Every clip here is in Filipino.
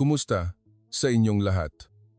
Kumusta sa inyong lahat?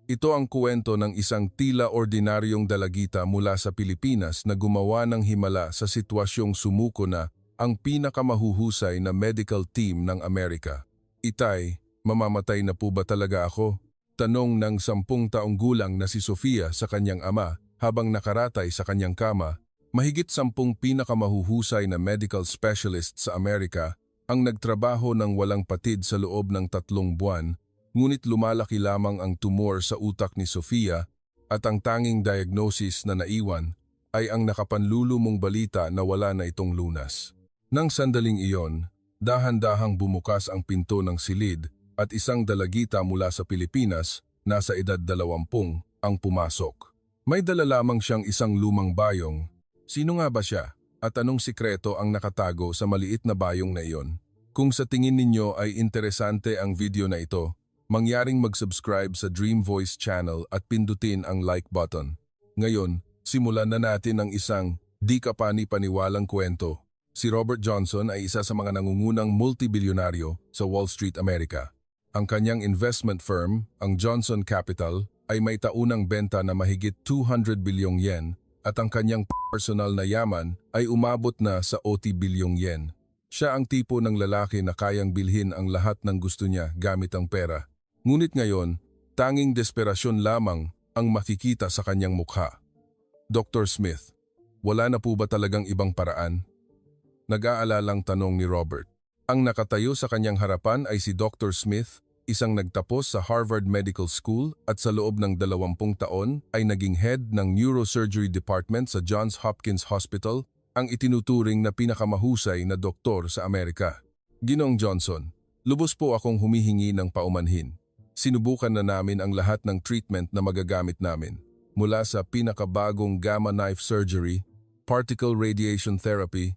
Ito ang kwento ng isang tila ordinaryong dalagita mula sa Pilipinas na gumawa ng himala sa sitwasyong sumuko na ang pinakamahuhusay na medical team ng Amerika. Itay, mamamatay na po ba talaga ako? Tanong ng 10 taong gulang na si Sofia sa kanyang ama habang nakaratay sa kanyang kama. Mahigit 10 pinakamahuhusay na medical specialist sa Amerika ang nagtrabaho ng walang patid sa loob ng 3 buwan, ngunit lumalaki lamang ang tumor sa utak ni Sofia at ang tanging diagnosis na naiwan ay ang nakapanlulumong balita na wala na itong lunas. Nang sandaling iyon, dahan-dahang bumukas ang pinto ng silid at isang dalagita mula sa Pilipinas, nasa edad 20, ang pumasok. May dala lamang siyang isang lumang bayong. Sino nga ba siya? At anong sikreto ang nakatago sa maliit na bayong na iyon? Kung sa tingin ninyo ay interesante ang video na ito, mangyaring mag-subscribe sa Dream Voice channel at pindutin ang like button. Ngayon, simulan na natin ang isang di kapani-paniwalang kwento. Si Robert Johnson ay isa sa mga nangungunang multibilyonaryo sa Wall Street, Amerika. Ang kanyang investment firm, ang Johnson Capital, ay may taunang benta na mahigit 200 bilyong yen at ang kanyang personal na yaman ay umabot na sa 80 bilyong yen. Siya ang tipo ng lalaki na kayang bilhin ang lahat ng gusto niya gamit ang pera. Ngunit ngayon, tanging desperasyon lamang ang makikita sa kanyang mukha. Dr. Smith, wala na po ba talagang ibang paraan? Nag-aalalang tanong ni Robert. Ang nakatayo sa kanyang harapan ay si Dr. Smith, isang nagtapos sa Harvard Medical School at sa loob ng 20 taon ay naging head ng Neurosurgery Department sa Johns Hopkins Hospital, ang itinuturing na pinakamahusay na doktor sa Amerika. Ginoong Johnson, lubos po akong humihingi ng paumanhin. Sinubukan na namin ang lahat ng treatment na magagamit namin, mula sa pinakabagong gamma knife surgery, particle radiation therapy,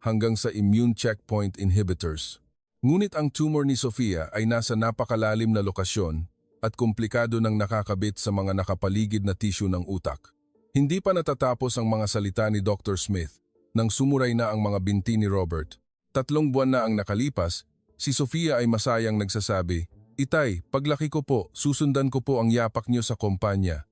hanggang sa immune checkpoint inhibitors. Ngunit ang tumor ni Sofia ay nasa napakalalim na lokasyon at komplikado ng nakakabit sa mga nakapaligid na tissue ng utak. Hindi pa natatapos ang mga salita ni Dr. Smith nang sumuray na ang mga binti ni Robert. 3 buwan na ang nakalipas, si Sofia ay masayang nagsasabi, "Itay, paglaki ko po, susundan ko po ang yapak niyo sa kumpanya."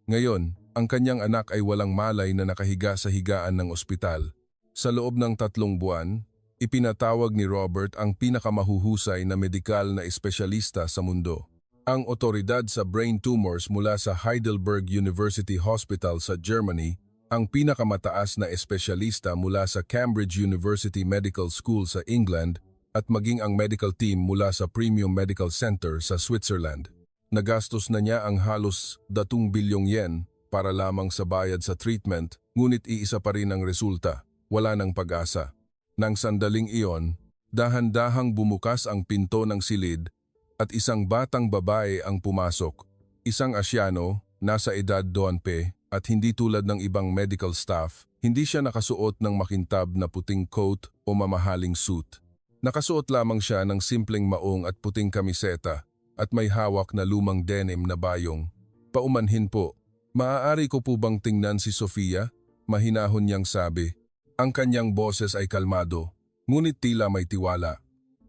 Ngayon, ang kanyang anak ay walang malay na nakahiga sa higaan ng ospital. Sa loob ng 3 buwan, ipinatawag ni Robert ang pinakamahuhusay na medikal na espesyalista sa mundo. Ang otoridad sa brain tumors mula sa Heidelberg University Hospital sa Germany, ang pinakamataas na espesyalista mula sa Cambridge University Medical School sa England, at maging ang medical team mula sa Premium Medical Center sa Switzerland. Nagastos na niya ang halos 2 bilyong yen para lamang sa bayad sa treatment, ngunit iisa pa rin ang resulta, wala ng pag-asa. Nang sandaling iyon, dahan-dahang bumukas ang pinto ng silid at isang batang babae ang pumasok. Isang Asyano, nasa edad 20 at hindi tulad ng ibang medical staff, hindi siya nakasuot ng makintab na puting coat o mamahaling suit. Nakasuot lamang siya ng simpleng maong at puting kamiseta at may hawak na lumang denim na bayong. "Paumanhin po, maaari ko po bang tingnan si Sofia?" Mahinahon niyang sabi. Ang kanyang boses ay kalmado, ngunit tila may tiwala.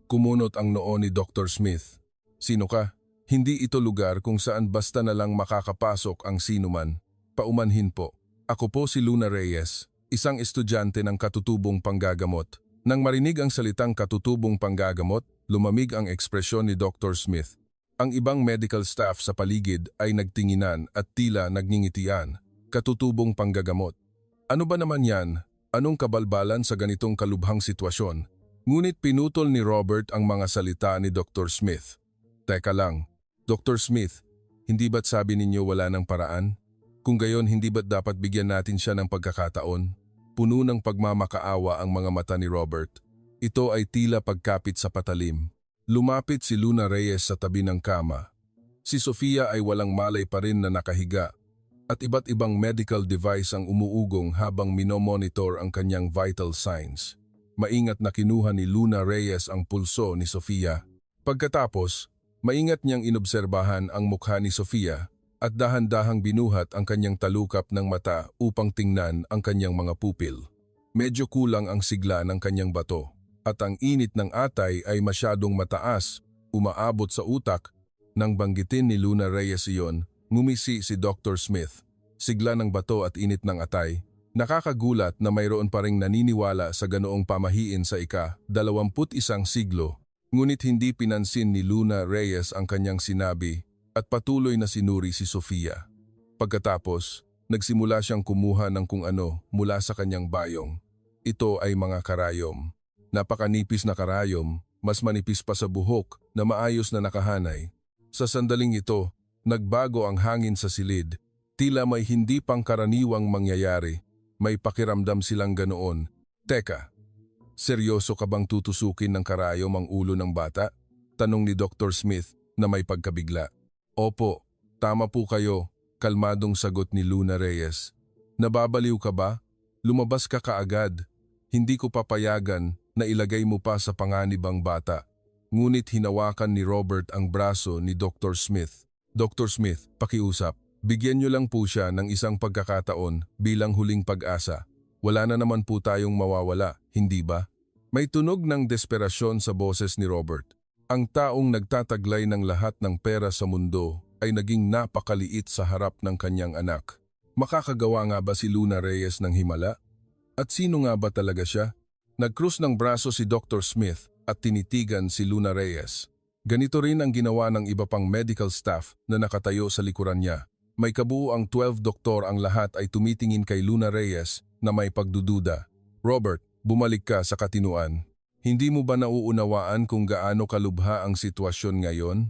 Kumunot ang noo ni Dr. Smith. "Sino ka? Hindi ito lugar kung saan basta na lang makakapasok ang sinuman. Paumanhin po. Ako po si Luna Reyes, isang estudyante ng katutubong panggagamot." Nang marinig ang salitang katutubong panggagamot, lumamig ang ekspresyon ni Dr. Smith. Ang ibang medical staff sa paligid ay nagtinginan at tila nagngingitian. Katutubong panggagamot. Ano ba naman yan? Anong kabalbalan sa ganitong kalubhang sitwasyon? Ngunit pinutol ni Robert ang mga salita ni Dr. Smith. "Teka lang, Dr. Smith, hindi ba't sabi ninyo wala ng paraan? Kung gayon, hindi ba't dapat bigyan natin siya ng pagkakataon?" Puno ng pagmamakaawa ang mga mata ni Robert. Ito ay tila pagkapit sa patalim. Lumapit si Luna Reyes sa tabi ng kama. Si Sofia ay walang malay pa rin na nakahiga at iba't ibang medical device ang umuugong habang minomonitor ang kanyang vital signs. Maingat na kinuha ni Luna Reyes ang pulso ni Sofia. Pagkatapos, maingat niyang inobserbahan ang mukha ni Sofia at dahan-dahang binuhat ang kanyang talukap ng mata upang tingnan ang kanyang mga pupil. Medyo kulang ang sigla ng kanyang bato at ang init ng atay ay masyadong mataas, umaabot sa utak Nang banggitin ni Luna Reyes iyon, ngumisi si Dr. Smith. Sigla ng bato at init ng atay. Nakakagulat na mayroon pa ring naniniwala sa ganoong pamahiin sa ika-21 siglo. Ngunit hindi pinansin ni Luna Reyes ang kanyang sinabi at patuloy na sinuri si Sofia. Pagkatapos, nagsimula siyang kumuha ng kung ano mula sa kanyang bayong. Ito ay mga karayom. Napakanipis na karayom, mas manipis pa sa buhok na maayos na nakahanay. Sa sandaling ito, nagbago ang hangin sa silid. Tila may hindi pangkaraniwang mangyayari. May pakiramdam silang ganoon. Teka, seryoso ka bang tutusukin ng karayom ang ulo ng bata? Tanong ni Dr. Smith na may pagkabigla. Opo, tama po kayo, kalmadong sagot ni Luna Reyes. Nababaliw ka ba? Lumabas ka kaagad. Hindi ko papayagan na ilagay mo pa sa panganib ang bata. Ngunit hinawakan ni Robert ang braso ni Dr. Smith. Dr. Smith, pakiusap. Bigyan niyo lang po siya ng isang pagkakataon bilang huling pag-asa. Wala na naman po tayong mawawala, hindi ba? May tunog ng desperasyon sa boses ni Robert. Ang taong nagtataglay ng lahat ng pera sa mundo ay naging napakaliit sa harap ng kanyang anak. Makakagawa nga ba si Luna Reyes ng himala? At sino nga ba talaga siya? Nagkrus ng braso si Dr. Smith at tinitigan si Luna Reyes. Ganito rin ang ginawa ng iba pang medical staff na nakatayo sa likuran niya. May kabuuang 12 doktor ang lahat ay tumitingin kay Luna Reyes na may pagdududa. Robert, bumalik ka sa katinuan. Hindi mo ba nauunawaan kung gaano kalubha ang sitwasyon ngayon?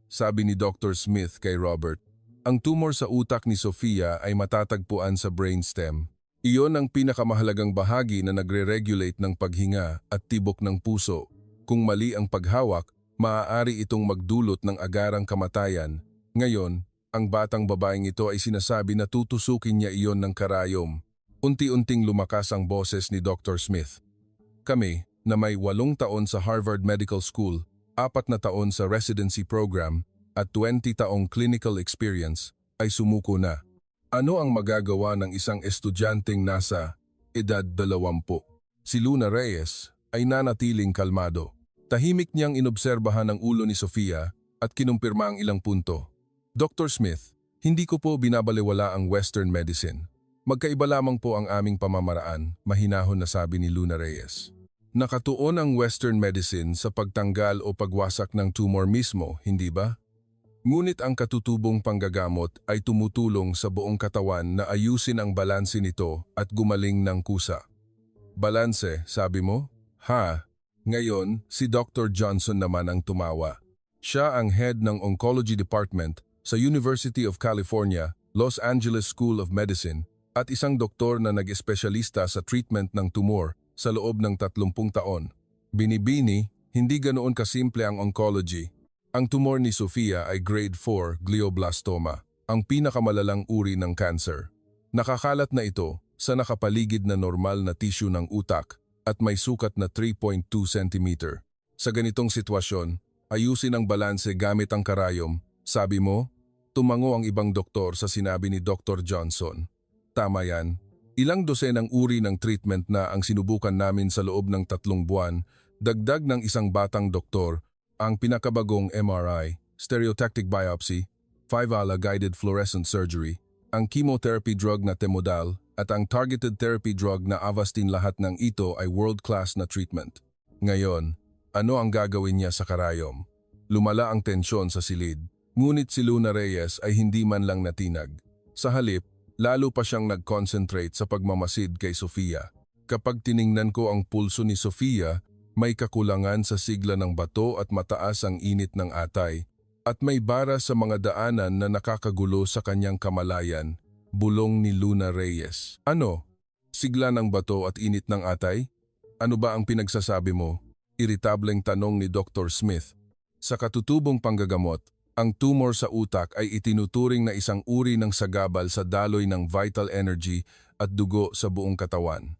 Sabi ni Dr. Smith kay Robert. Ang tumor sa utak ni Sofia ay matatagpuan sa brainstem. Iyon ang pinakamahalagang bahagi na nagre-regulate ng paghinga at tibok ng puso. Kung mali ang paghawak, maaari itong magdulot ng agarang kamatayan. Ngayon, ang batang babaeng ito ay sinasabi na tutusukin niya iyon ng karayom. Unti-unting lumakas ang boses ni Dr. Smith. Kami, na may 8 taon sa Harvard Medical School, 4 na taon sa residency program, at 20 taong clinical experience, ay sumuko na. Ano ang magagawa ng isang estudyanteng nasa edad 20? Si Luna Reyes ay nanatiling kalmado. Tahimik niyang inobserbahan ang ulo ni Sofia at kinumpirma ang ilang punto. Dr. Smith, hindi ko po binabalewala ang Western medicine. Magkaiba lamang po ang aming pamamaraan, mahinahon na sabi ni Luna Reyes. Nakatuon ang Western medicine sa pagtanggal o pagwasak ng tumor mismo, hindi ba? Ngunit ang katutubong panggagamot ay tumutulong sa buong katawan na ayusin ang balanse nito at gumaling ng kusa. Balanse, sabi mo? Ha? Ngayon, si Dr. Johnson naman ang tumawa. Siya ang head ng Oncology Department sa University of California, Los Angeles School of Medicine at isang doktor na nag-espesyalista sa treatment ng tumor sa loob ng 30 taon. Binibini, hindi ganoon kasimple ang oncology. Ang tumor ni Sofia ay grade 4 glioblastoma, ang pinakamalalang uri ng cancer. Nakakalat na ito sa nakapaligid na normal na tissue ng utak at may sukat na 3.2 cm. Sa ganitong sitwasyon, ayusin ang balanse gamit ang karayom. Sabi mo, tumango ang ibang doktor sa sinabi ni Dr. Johnson. Tama yan. Ilang dosenang uri ng treatment na ang sinubukan namin sa loob ng 3 buwan, dagdag ng isang batang doktor, ang pinakabagong MRI, stereotactic biopsy, 5-ala guided fluorescent surgery, ang chemotherapy drug na Temodal, at ang targeted therapy drug na Avastin, lahat ng ito ay world-class na treatment. Ngayon, ano ang gagawin niya sa karayom? Lumala ang tensyon sa silid. Ngunit si Luna Reyes ay hindi man lang natinag. Sa halip, lalo pa siyang nag-concentrate sa pagmamasid kay Sofia. Kapag tiningnan ko ang pulso ni Sofia, may kakulangan sa sigla ng bato at mataas ang init ng atay. At may bara sa mga daanan na nakakagulo sa kanyang kamalayan, bulong ni Luna Reyes. Ano? Sigla ng bato at init ng atay? Ano ba ang pinagsasabi mo? Iritableng tanong ni Dr. Smith. Sa katutubong panggagamot, ang tumor sa utak ay itinuturing na isang uri ng sagabal sa daloy ng vital energy at dugo sa buong katawan.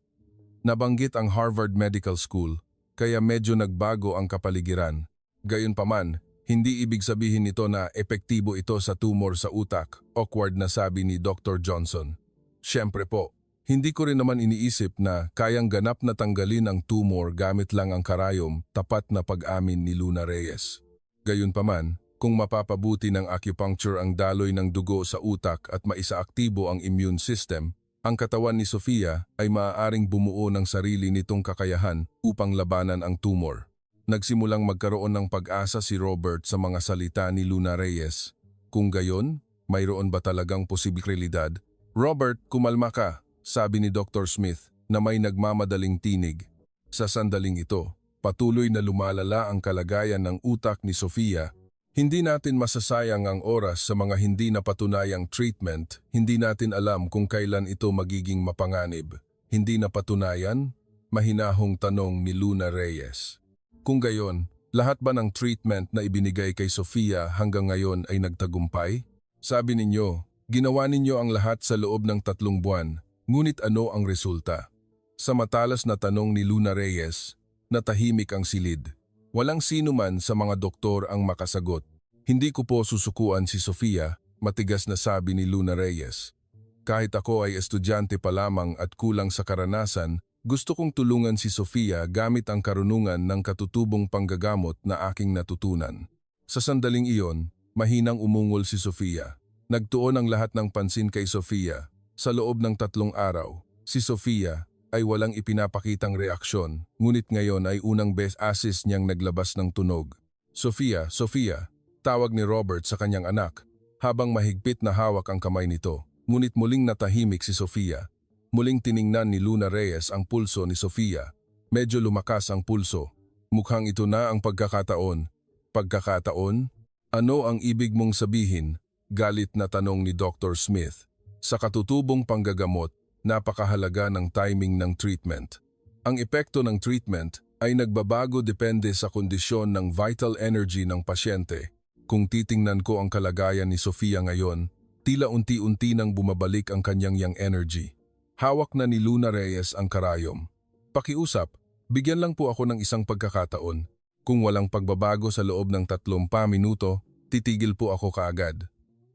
Nabanggit ang Harvard Medical School, kaya medyo nagbago ang kapaligiran. Gayunpaman, hindi ibig sabihin nito na epektibo ito sa tumor sa utak, awkward na sabi ni Dr. Johnson. Siyempre po, hindi ko rin naman iniisip na kayang ganap na tanggalin ang tumor gamit lang ang karayom, tapat na pag-amin ni Luna Reyes. Gayunpaman, Kung mapapabuti ng acupuncture ang daloy ng dugo sa utak at maisaaktibo ang immune system, ang katawan ni Sofia ay maaaring bumuo ng sarili nitong kakayahan upang labanan ang tumor. Nagsimulang magkaroon ng pag-asa si Robert sa mga salita ni Luna Reyes. Kung gayon, mayroon ba talagang posibilidad? Robert, kumalma ka, sabi ni Dr. Smith na may nagmamadaling tinig. Sa sandaling ito, patuloy na lumalala ang kalagayan ng utak ni Sofia. Hindi natin masasayang ang oras sa mga hindi napatunayang treatment, hindi natin alam kung kailan ito magiging mapanganib. Hindi napatunayan? Mahinahong tanong ni Luna Reyes. Kung gayon, lahat ba ng treatment na ibinigay kay Sofia hanggang ngayon ay nagtagumpay? Sabi ninyo, ginawa ninyo ang lahat sa loob ng 3 buwan, ngunit ano ang resulta? Sa matalas na tanong ni Luna Reyes, natahimik ang silid. Walang sino man sa mga doktor ang makasagot. Hindi ko po susukuan si Sofia, matigas na sabi ni Luna Reyes. Kahit ako ay estudyante pa lamang at kulang sa karanasan, gusto kong tulungan si Sofia gamit ang karunungan ng katutubong panggagamot na aking natutunan. Sa sandaling iyon, mahinang umungol si Sofia. Nagtuon ang lahat ng pansin kay Sofia. Sa loob ng 3 araw, si Sofia ay walang ipinapakitang reaksyon, ngunit ngayon ay unang beses niyang naglabas ng tunog. Sofia, Sofia, tawag ni Robert sa kanyang anak, habang mahigpit na hawak ang kamay nito. Ngunit muling natahimik si Sofia. Muling tiningnan ni Luna Reyes ang pulso ni Sofia. Medyo lumakas ang pulso. Mukhang ito na ang pagkakataon. Pagkakataon? Ano ang ibig mong sabihin? Galit na tanong ni Dr. Smith. Sa katutubong panggagamot, napakahalaga ng timing ng treatment. Ang epekto ng treatment ay nagbabago depende sa kondisyon ng vital energy ng pasyente. Kung titingnan ko ang kalagayan ni Sofia ngayon, tila unti-unti nang bumabalik ang kanyang yang energy. Hawak na ni Luna Reyes ang karayom. Pakiusap, bigyan lang po ako ng isang pagkakataon. Kung walang pagbabago sa loob ng 30 minuto, titigil po ako kaagad.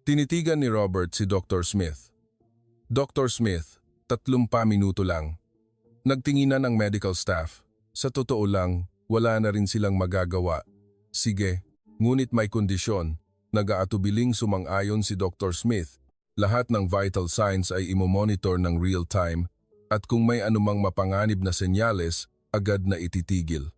Tinitigan ni Robert si Dr. Smith. Dr. Smith, 30 minuto lang. Nagtinginan ang medical staff. Sa totoo lang, wala na rin silang magagawa. Sige, ngunit may kondisyon. Nag-aatubiling sumang-ayon si Dr. Smith. Lahat ng vital signs ay imomonitor ng real time at kung may anumang mapanganib na senyales, agad na ititigil.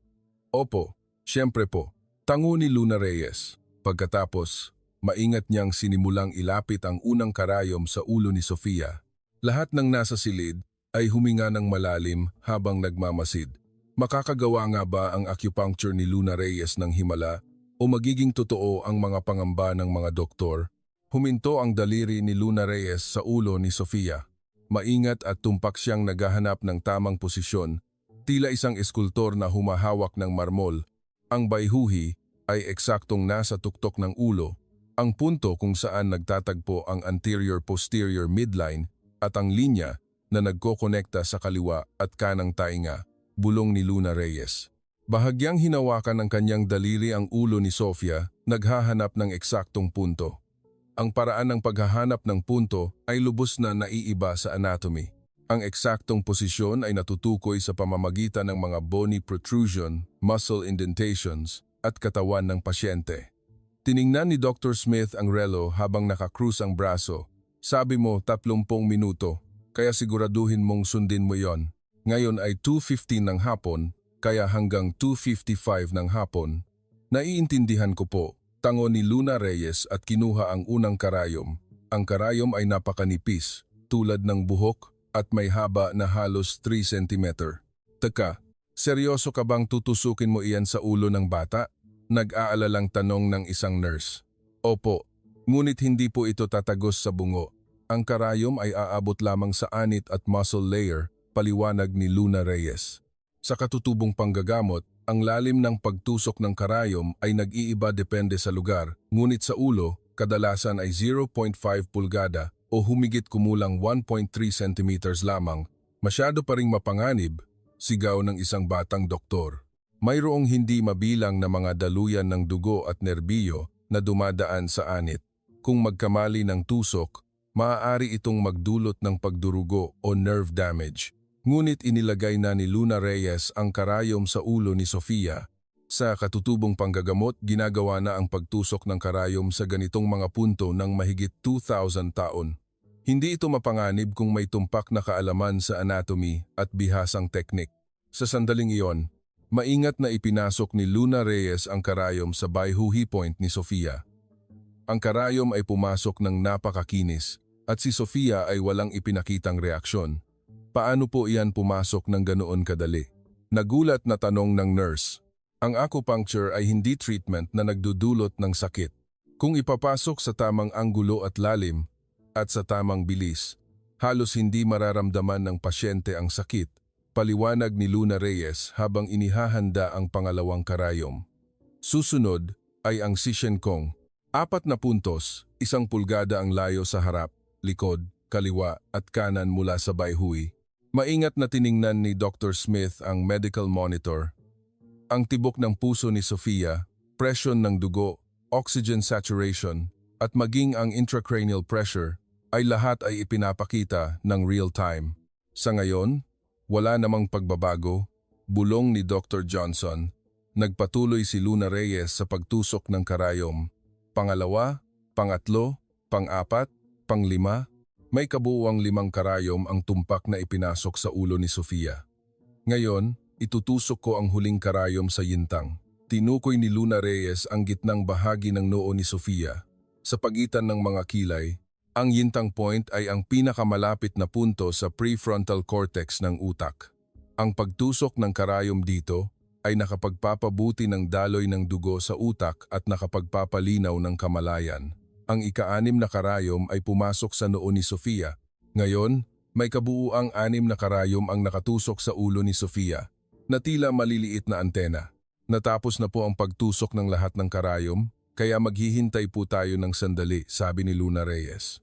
Opo, siyempre po. Tango ni Luna Reyes. Pagkatapos, maingat niyang sinimulang ilapit ang unang karayom sa ulo ni Sofia. Lahat ng nasa silid ay huminga ng malalim habang nagmamasid. Makakagawa nga ba ang acupuncture ni Luna Reyes ng himala o magiging totoo ang mga pangamba ng mga doktor? Huminto ang daliri ni Luna Reyes sa ulo ni Sofia. Maingat at tumpak siyang naghahanap ng tamang posisyon, tila isang eskultor na humahawak ng marmol. Ang bayhuhi ay eksaktong nasa tuktok ng ulo, ang punto kung saan nagtatagpo ang anterior-posterior midline at ang linya na nagkokonekta sa kaliwa at kanang tainga, bulong ni Luna Reyes. Bahagyang hinawakan ng kanyang daliri ang ulo ni Sofia, naghahanap ng eksaktong punto. Ang paraan ng paghahanap ng punto ay lubos na naiiba sa anatomy. Ang eksaktong posisyon ay natutukoy sa pamamagitan ng mga bony protrusion, muscle indentations, at katawan ng pasyente. Tiningnan ni Dr. Smith ang relo habang nakakrus ang braso. Sabi mo 30 minuto, kaya siguraduhin mong sundin mo yon. Ngayon ay 2:15 ng hapon, kaya hanggang 2:55 ng hapon. Naiintindihan ko po, tango ni Luna Reyes at kinuha ang unang karayom. Ang karayom ay napakanipis, tulad ng buhok at may haba na halos 3 cm. Teka, seryoso ka bang tutusukin mo iyan sa ulo ng bata? Nag-aalalang tanong ng isang nurse. Opo. Ngunit hindi po ito tatagos sa bungo. Ang karayom ay aabot lamang sa anit at muscle layer, paliwanag ni Luna Reyes. Sa katutubong panggagamot, ang lalim ng pagtusok ng karayom ay nag-iiba depende sa lugar, ngunit sa ulo, kadalasan ay 0.5 pulgada o humigit kumulang 1.3 cm lamang. Masyado pa ring mapanganib, sigaw ng isang batang doktor. Mayroong hindi mabilang na mga daluyan ng dugo at nerbiyo na dumadaan sa anit. Kung magkamali ng tusok, maaari itong magdulot ng pagdurugo o nerve damage. Ngunit inilagay na ni Luna Reyes ang karayom sa ulo ni Sofia. Sa katutubong panggagamot, ginagawa na ang pagtusok ng karayom sa ganitong mga punto ng mahigit 2,000 taon. Hindi ito mapanganib kung may tumpak na kaalaman sa anatomy at bihasang teknik. Sa sandaling iyon, maingat na ipinasok ni Luna Reyes ang karayom sa bayhuhi point ni Sofia. Ang karayom ay pumasok ng napakakinis at si Sofia ay walang ipinakitang reaksyon. Paano po iyan pumasok ng ganoon kadali? Nagulat na tanong ng nurse. Ang acupuncture ay hindi treatment na nagdudulot ng sakit. Kung ipapasok sa tamang anggulo at lalim at sa tamang bilis, halos hindi mararamdaman ng pasyente ang sakit, paliwanag ni Luna Reyes habang inihahanda ang pangalawang karayom. Susunod ay ang Shishenkong. 4 na puntos, 1 pulgada ang layo sa harap, likod, kaliwa at kanan mula sa bayhuhi. Maingat na tiningnan ni Dr. Smith ang medical monitor. Ang tibok ng puso ni Sofia, presyon ng dugo, oxygen saturation, at maging ang intracranial pressure ay lahat ay ipinapakita ng real time. Sa ngayon, wala namang pagbabago, bulong ni Dr. Johnson. Nagpatuloy si Luna Reyes sa pagtusok ng karayom. Pangalawa, pangatlo, pang-4, pang-5, may kabuuang 5 karayom ang tumpak na ipinasok sa ulo ni Sofia. Ngayon, itutusok ko ang huling karayom sa yintang. Tinukoy ni Luna Reyes ang gitnang bahagi ng noo ni Sofia. Sa pagitan ng mga kilay, ang yintang point ay ang pinakamalapit na punto sa prefrontal cortex ng utak. Ang pagtusok ng karayom dito ay nakapagpapabuti ng daloy ng dugo sa utak at nakapagpapalinaw ng kamalayan. Ang ika-6 na karayom ay pumasok sa noo ni Sofia. Ngayon, may kabuuang 6 na karayom ang nakatusok sa ulo ni Sofia, na tila maliliit na antena. Natapos na po ang pagtusok ng lahat ng karayom, kaya maghihintay po tayo ng sandali, sabi ni Luna Reyes.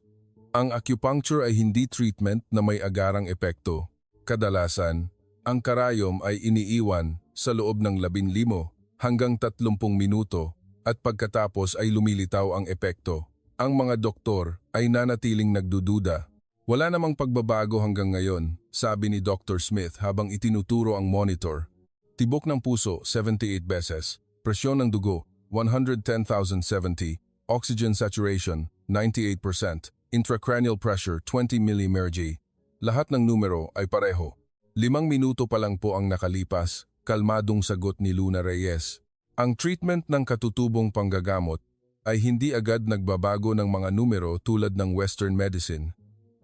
Ang acupuncture ay hindi treatment na may agarang epekto. Kadalasan, ang karayom ay iniiwan sa loob ng 15 hanggang 30 minuto at pagkatapos ay lumilitaw ang epekto. Ang mga doktor ay nanatiling nagdududa. Wala namang pagbabago hanggang ngayon, sabi ni Dr. Smith habang itinuturo ang monitor. Tibok ng puso, 78 beses. Presyon ng dugo, 110,070. Oxygen saturation, 98%. Intracranial pressure, 20 mmHg. Lahat ng numero ay pareho. 5 minuto pa lang po ang nakalipas, kalmadong sagot ni Luna Reyes. Ang treatment ng katutubong panggagamot ay hindi agad nagbabago ng mga numero tulad ng Western medicine.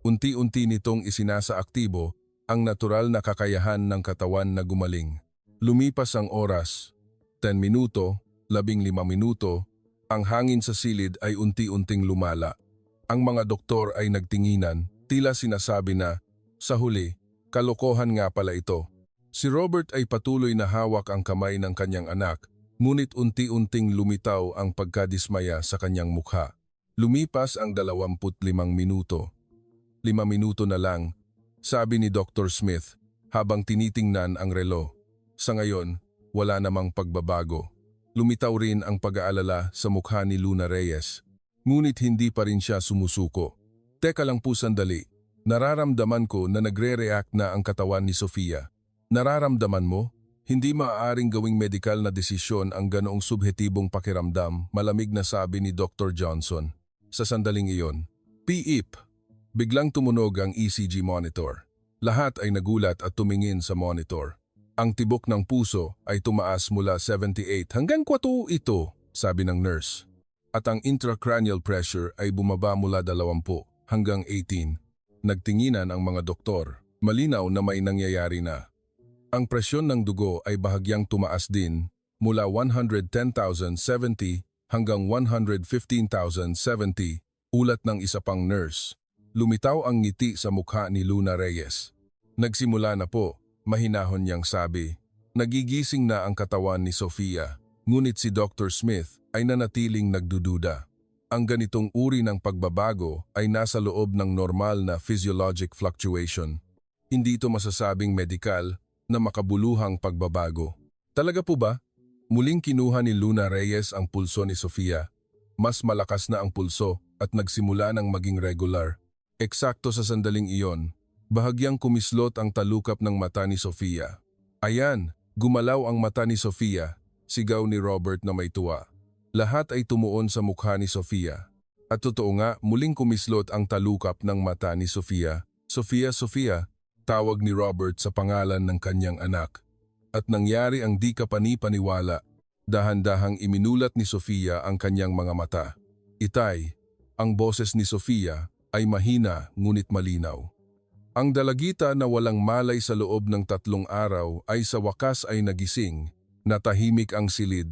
Unti-unti nitong isinasaaktibo ang natural na kakayahan ng katawan na gumaling. Lumipas ang oras, 10 minuto, 15 minuto, ang hangin sa silid ay unti-unting lumala. Ang mga doktor ay nagtinginan, tila sinasabi na, sa huli, kalokohan nga pala ito. Si Robert ay patuloy na hawak ang kamay ng kanyang anak, ngunit unti-unting lumitaw ang pagkadismaya sa kanyang mukha. Lumipas ang 25 minuto. 5 minuto na lang, sabi ni Dr. Smith habang tinitingnan ang relo. Sa ngayon, wala namang pagbabago. Lumitaw rin ang pag-aalala sa mukha ni Luna Reyes. Ngunit hindi pa rin siya sumusuko. Teka lang po sandali, nararamdaman ko na nagre-react na ang katawan ni Sofia. Nararamdaman mo? Hindi maaaring gawing medikal na desisyon ang ganoong subhetibong pakiramdam, malamig na sabi ni Dr. Johnson. Sa sandaling iyon, P.I.P. Biglang tumunog ang ECG monitor. Lahat ay nagulat at tumingin sa monitor. Ang tibok ng puso ay tumaas mula 78 hanggang 4 ito, sabi ng nurse. At ang intracranial pressure ay bumaba mula 20 hanggang 18. Nagtinginan ang mga doktor. Malinaw na may nangyayari na. Ang presyon ng dugo ay bahagyang tumaas din mula 110,070 hanggang 115,070, ulat ng isa pang nurse. Lumitaw ang ngiti sa mukha ni Luna Reyes. Nagsimula na po, mahinahon niyang sabi. Nagigising na ang katawan ni Sofia, ngunit si Dr. Smith ay nanatiling nagdududa. Ang ganitong uri ng pagbabago ay nasa loob ng normal na physiologic fluctuation. Hindi ito masasabing medikal na makabuluhang pagbabago. Talaga po ba? Muling kinuha ni Luna Reyes ang pulso ni Sofia. Mas malakas na ang pulso at nagsimula ng maging regular. Eksakto sa sandaling iyon, bahagyang kumislot ang talukap ng mata ni Sofia. Ayan, gumalaw ang mata ni Sofia. Sigaw ni Robert na may tuwa. Lahat ay tumuon sa mukha ni Sofia. At totoo nga, muling kumislot ang talukap ng mata ni Sofia. Sofia, Sofia, tawag ni Robert sa pangalan ng kanyang anak. At nangyari ang di kapani-paniwala. Dahan-dahang iminulat ni Sofia ang kanyang mga mata. Itay, ang boses ni Sofia ay mahina ngunit malinaw. Ang dalagita na walang malay sa loob ng 3 araw ay sa wakas ay nagising, natahimik ang silid.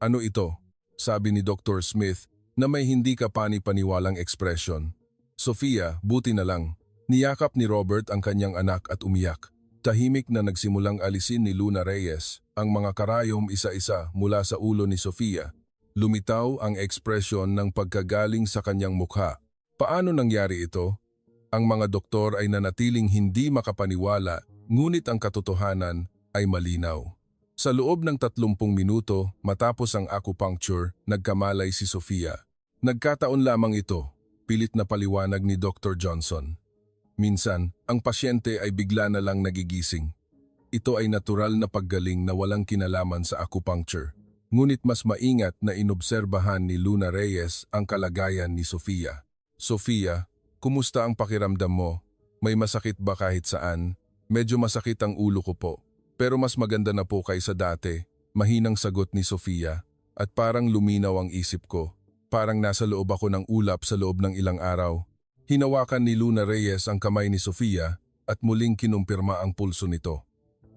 Ano ito? Sabi ni Dr. Smith na may hindi kapani-paniwalang ekspresyon. Sofia, buti na lang. Niyakap ni Robert ang kanyang anak at umiyak. Tahimik na nagsimulang alisin ni Luna Reyes ang mga karayom isa-isa mula sa ulo ni Sofia. Lumitaw ang ekspresyon ng pagkagaling sa kanyang mukha. Paano nangyari ito? Ang mga doktor ay nanatiling hindi makapaniwala, ngunit ang katotohanan ay malinaw. Sa loob ng 30 minuto matapos ang acupuncture, nagkamalay si Sofia. Nagkataon lamang ito, pilit na paliwanag ni Dr. Johnson. Minsan, ang pasyente ay bigla na lang nagigising. Ito ay natural na paggaling na walang kinalaman sa acupuncture. Ngunit mas maingat na inobserbahan ni Luna Reyes ang kalagayan ni Sofia. Sofia, kumusta ang pakiramdam mo? May masakit ba kahit saan? Medyo masakit ang ulo ko po. Pero mas maganda na po kaysa dati, mahinang sagot ni Sofia, at parang luminaw ang isip ko. Parang nasa loob ako ng ulap sa loob ng ilang araw. Hinawakan ni Luna Reyes ang kamay ni Sofia at muling kinumpirma ang pulso nito.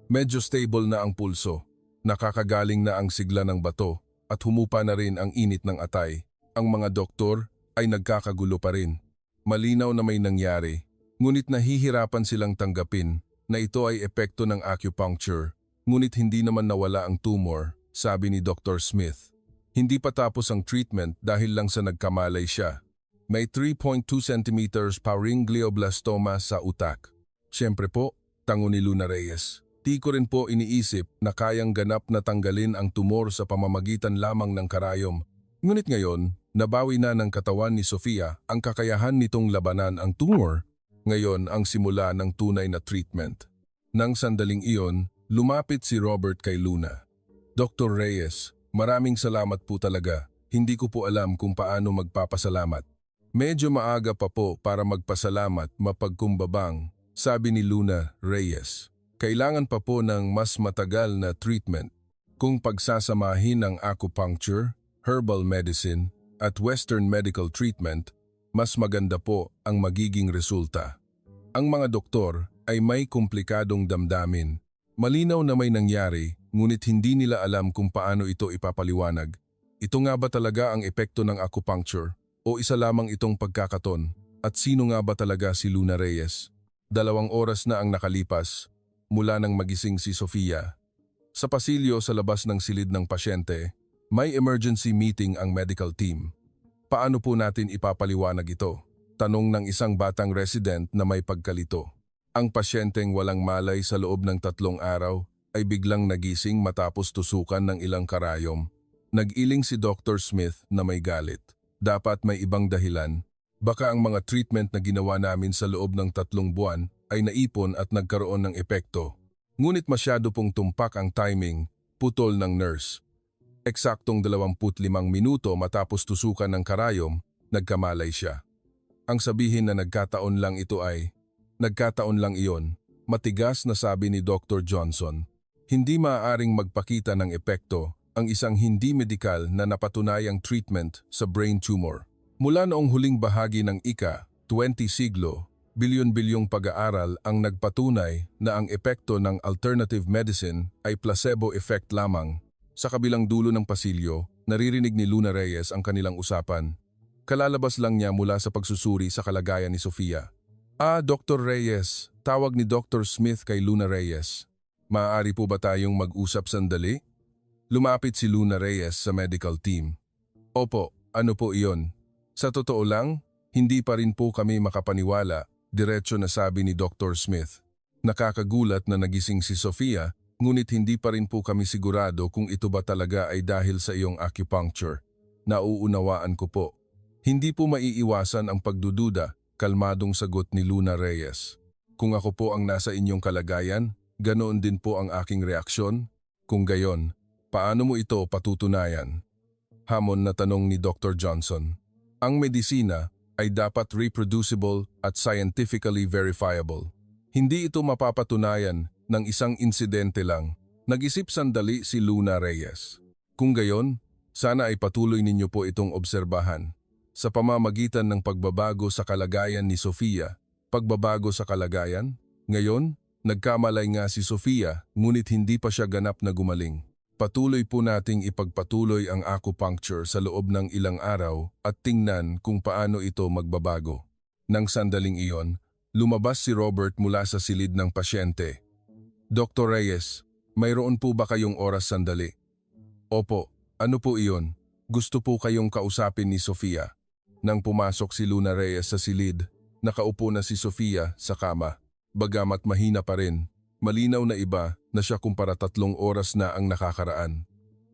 Medyo stable na ang pulso, nakakagaling na ang sigla ng bato at humupa na rin ang init ng atay. Ang mga doktor ay nagkakagulo pa rin. Malinaw na may nangyari, ngunit nahihirapan silang tanggapin na ito ay epekto ng acupuncture, ngunit hindi naman nawala ang tumor, sabi ni Dr. Smith. Hindi pa tapos ang treatment dahil lang sa nagkamalay siya. May 3.2 cm parynglioblastoma sa utak. Siyempre po, tango ni Luna Reyes. Di ko rin po iniisip na kayang ganap na tanggalin ang tumor sa pamamagitan lamang ng karayom. Ngunit ngayon, nabawi na ng katawan ni Sofia ang kakayahan nitong labanan ang tumor. Ngayon ang simula ng tunay na treatment. Nang sandaling iyon, lumapit si Robert kay Luna. Dr. Reyes, maraming salamat po talaga. Hindi ko po alam kung paano magpapasalamat. Medyo maaga pa po para magpasalamat mapagkumbabang, sabi ni Luna Reyes. Kailangan pa po ng mas matagal na treatment. Kung pagsasamahin ang acupuncture, herbal medicine, at western medical treatment, mas maganda po ang magiging resulta. Ang mga doktor ay may komplikadong damdamin. Malinaw na may nangyari, ngunit hindi nila alam kung paano ito ipapaliwanag. Ito nga ba talaga ang epekto ng acupuncture? O isa lamang itong pagkakaton? At sino nga ba talaga si Luna Reyes? 2 oras na ang nakalipas, mula nang magising si Sofia. Sa pasilyo sa labas ng silid ng pasyente, may emergency meeting ang medical team. Paano po natin ipapaliwanag ito? Tanong ng isang batang resident na may pagkalito. Ang pasyenteng walang malay sa loob ng 3 araw ay biglang nagising matapos tusukan ng ilang karayom. Nag-iling si Dr. Smith na may galit. Dapat may ibang dahilan. Baka ang mga treatment na ginawa namin sa loob ng 3 buwan ay naipon at nagkaroon ng epekto. Ngunit masyado pong tumpak ang timing, putol ng nurse. Eksaktong 25 minuto matapos tusukan ng karayom, nagkamalay siya. Ang sabihin na nagkataon lang ito ay, nagkataon lang iyon, matigas na sabi ni Dr. Johnson. Hindi maaaring magpakita ng epekto ang isang hindi medikal na napatunayang treatment sa brain tumor. Mula noong huling bahagi ng ika-20 siglo, bilyon-bilyong pag-aaral ang nagpatunay na ang epekto ng alternative medicine ay placebo effect lamang. Sa kabilang dulo ng pasilyo, naririnig ni Luna Reyes ang kanilang usapan. Kalalabas lang niya mula sa pagsusuri sa kalagayan ni Sofia. Dr. Reyes, tawag ni Dr. Smith kay Luna Reyes. Maaari po ba tayong mag-usap sandali? Lumapit si Luna Reyes sa medical team. Opo, ano po iyon? Sa totoo lang, hindi pa rin po kami makapaniwala, diretso na sabi ni Dr. Smith. Nakakagulat na nagising si Sofia, ngunit hindi pa rin po kami sigurado kung ito ba talaga ay dahil sa iyong acupuncture. Nauunawaan ko po. Hindi po maiiwasan ang pagdududa, kalmadong sagot ni Luna Reyes. Kung ako po ang nasa inyong kalagayan, ganoon din po ang aking reaksyon. Kung gayon, Paano mo ito patutunayan? Hamon na tanong ni Dr. Johnson. Ang medisina ay dapat reproducible at scientifically verifiable. Hindi ito mapapatunayan ng isang insidente lang. Nag-isip sandali si Luna Reyes. Kung gayon, sana ay patuloy ninyo po itong obserbahan. Sa pamamagitan ng pagbabago sa kalagayan ni Sofia, pagbabago sa kalagayan? Ngayon, nagkamalay nga si Sofia, ngunit hindi pa siya ganap na gumaling. Patuloy po nating ipagpatuloy ang acupuncture sa loob ng ilang araw at tingnan kung paano ito magbabago. Nang sandaling iyon, lumabas si Robert mula sa silid ng pasyente. Dr. Reyes, mayroon po ba kayong oras sandali? Opo, ano po iyon? Gusto po kayong kausapin ni Sofia. Nang pumasok si Luna Reyes sa silid, nakaupo na si Sofia sa kama. Bagamat mahina pa rin, malinaw na iba na siya kumpara 3 oras na ang nakakaraan.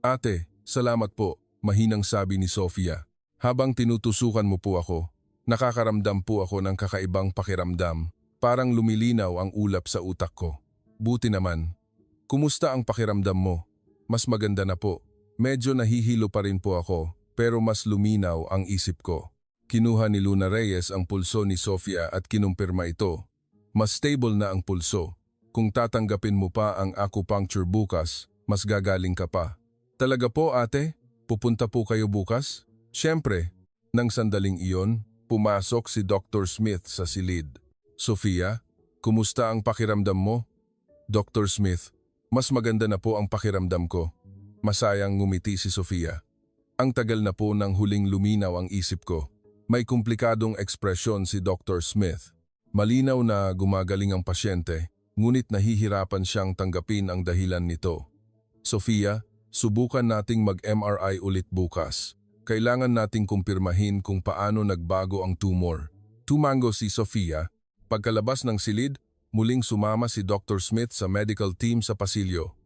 Ate, salamat po, mahinang sabi ni Sofia. Habang tinutusukan mo po ako, nakakaramdam po ako ng kakaibang pakiramdam. Parang lumilinaw ang ulap sa utak ko. Buti naman. Kumusta ang pakiramdam mo? Mas maganda na po. Medyo nahihilo pa rin po ako, pero mas luminaw ang isip ko. Kinuha ni Luna Reyes ang pulso ni Sofia at kinumpirma ito. Mas stable na ang pulso. Kung tatanggapin mo pa ang acupuncture bukas, mas gagaling ka pa. Talaga po ate? Pupunta po kayo bukas? Siyempre. Nang sandaling iyon, pumasok si Dr. Smith sa silid. Sofia, kumusta ang pakiramdam mo? Dr. Smith, mas maganda na po ang pakiramdam ko. Masayang ngumiti si Sofia. Ang tagal na po nang huling luminaw ang isip ko. May komplikadong ekspresyon si Dr. Smith. Malinaw na gumagaling ang pasyente, ngunit nahihirapan siyang tanggapin ang dahilan nito. Sofia, subukan nating mag-MRI ulit bukas. Kailangan nating kumpirmahin kung paano nagbago ang tumor. Tumango si Sofia. Pagkalabas ng silid, muling sumama si Dr. Smith sa medical team sa pasilyo.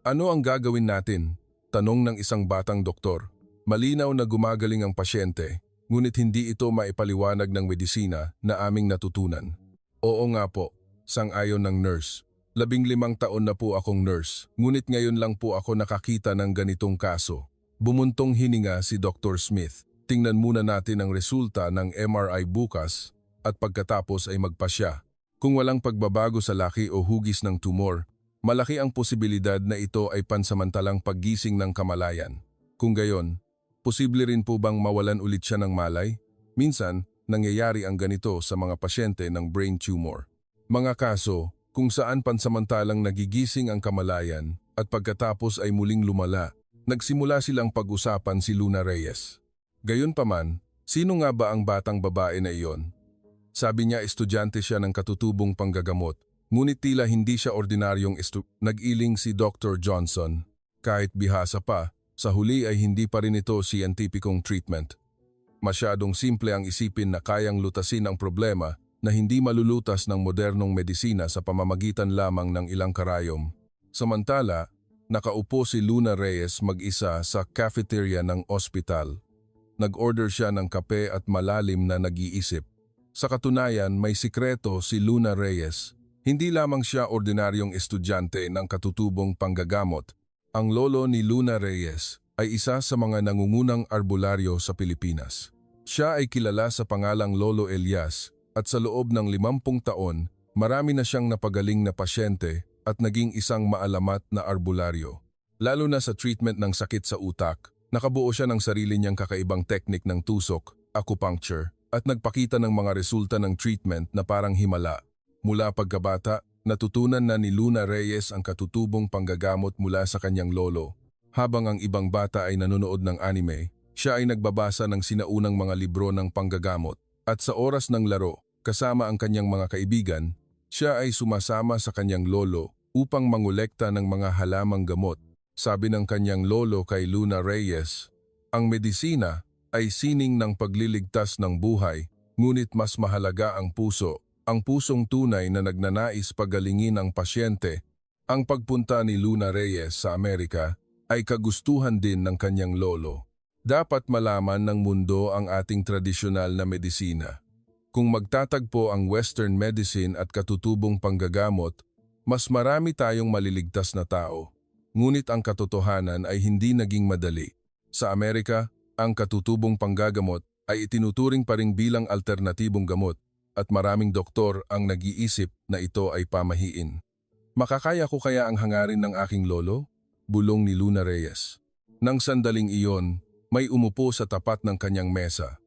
Ano ang gagawin natin? Tanong ng isang batang doktor. Malinaw na gumagaling ang pasyente, ngunit hindi ito maipaliwanag ng medisina na aming natutunan. Oo nga po, sang-ayon ng nurse. 15 taon na po akong nurse, ngunit ngayon lang po ako nakakita ng ganitong kaso. Bumuntong hininga si Dr. Smith. Tingnan muna natin ang resulta ng MRI bukas at pagkatapos ay magpasya. Kung walang pagbabago sa laki o hugis ng tumor, malaki ang posibilidad na ito ay pansamantalang paggising ng kamalayan. Kung gayon, posible rin po bang mawalan ulit siya ng malay? Minsan, nangyayari ang ganito sa mga pasyente ng brain tumor. Mga kaso kung saan pansamantalang nagigising ang kamalayan at pagkatapos ay muling lumala, nagsimula silang pag-usapan si Luna Reyes. Gayunpaman, sino nga ba ang batang babae na iyon? Sabi niya estudyante siya ng katutubong panggagamot, ngunit tila hindi siya ordinaryong nag-iling si Dr. Johnson. Kahit bihasa pa, sa huli ay hindi pa rin ito siyentipikong treatment. Masyadong simple ang isipin na kayang lutasin ang problema na hindi malulutas ng modernong medisina sa pamamagitan lamang ng ilang karayom. Samantala, nakaupo si Luna Reyes mag-isa sa cafeteria ng ospital. Nag-order siya ng kape at malalim na nag-iisip. Sa katunayan, may sikreto si Luna Reyes. Hindi lamang siya ordinaryong estudyante ng katutubong panggagamot. Ang lolo ni Luna Reyes ay isa sa mga nangungunang albularyo sa Pilipinas. Siya ay kilala sa pangalang Lolo Elias at sa loob ng 50 taon, marami na siyang napagaling na pasyente at naging isang maalamat na albularyo. Lalo na sa treatment ng sakit sa utak, nakabuo siya ng sarili niyang kakaibang teknik ng tusok, acupuncture, at nagpakita ng mga resulta ng treatment na parang himala. Mula pagkabata, natutunan na ni Luna Reyes ang katutubong panggagamot mula sa kanyang lolo. Habang ang ibang bata ay nanonood ng anime, siya ay nagbabasa ng sinaunang mga libro ng panggagamot. At sa oras ng laro, kasama ang kanyang mga kaibigan, siya ay sumasama sa kanyang lolo upang mangolekta ng mga halamang gamot. Sabi ng kanyang lolo kay Luna Reyes, ang medisina ay sining ng pagliligtas ng buhay, ngunit mas mahalaga ang puso. Ang pusong tunay na nagnanais pagalingin ang pasyente. Ang pagpunta ni Luna Reyes sa Amerika ay kagustuhan din ng kanyang lolo. Dapat malaman ng mundo ang ating tradisyonal na medisina. Kung magtatagpo ang Western medicine at katutubong panggagamot, mas marami tayong maliligtas na tao. Ngunit ang katotohanan ay hindi naging madali. Sa Amerika, ang katutubong panggagamot ay itinuturing pa rin bilang alternatibong gamot at maraming doktor ang nag-iisip na ito ay pamahiin. Makakaya ko kaya ang hangarin ng aking lolo? Bulong ni Luna Reyes. Nang sandaling iyon, may umupo sa tapat ng kanyang mesa.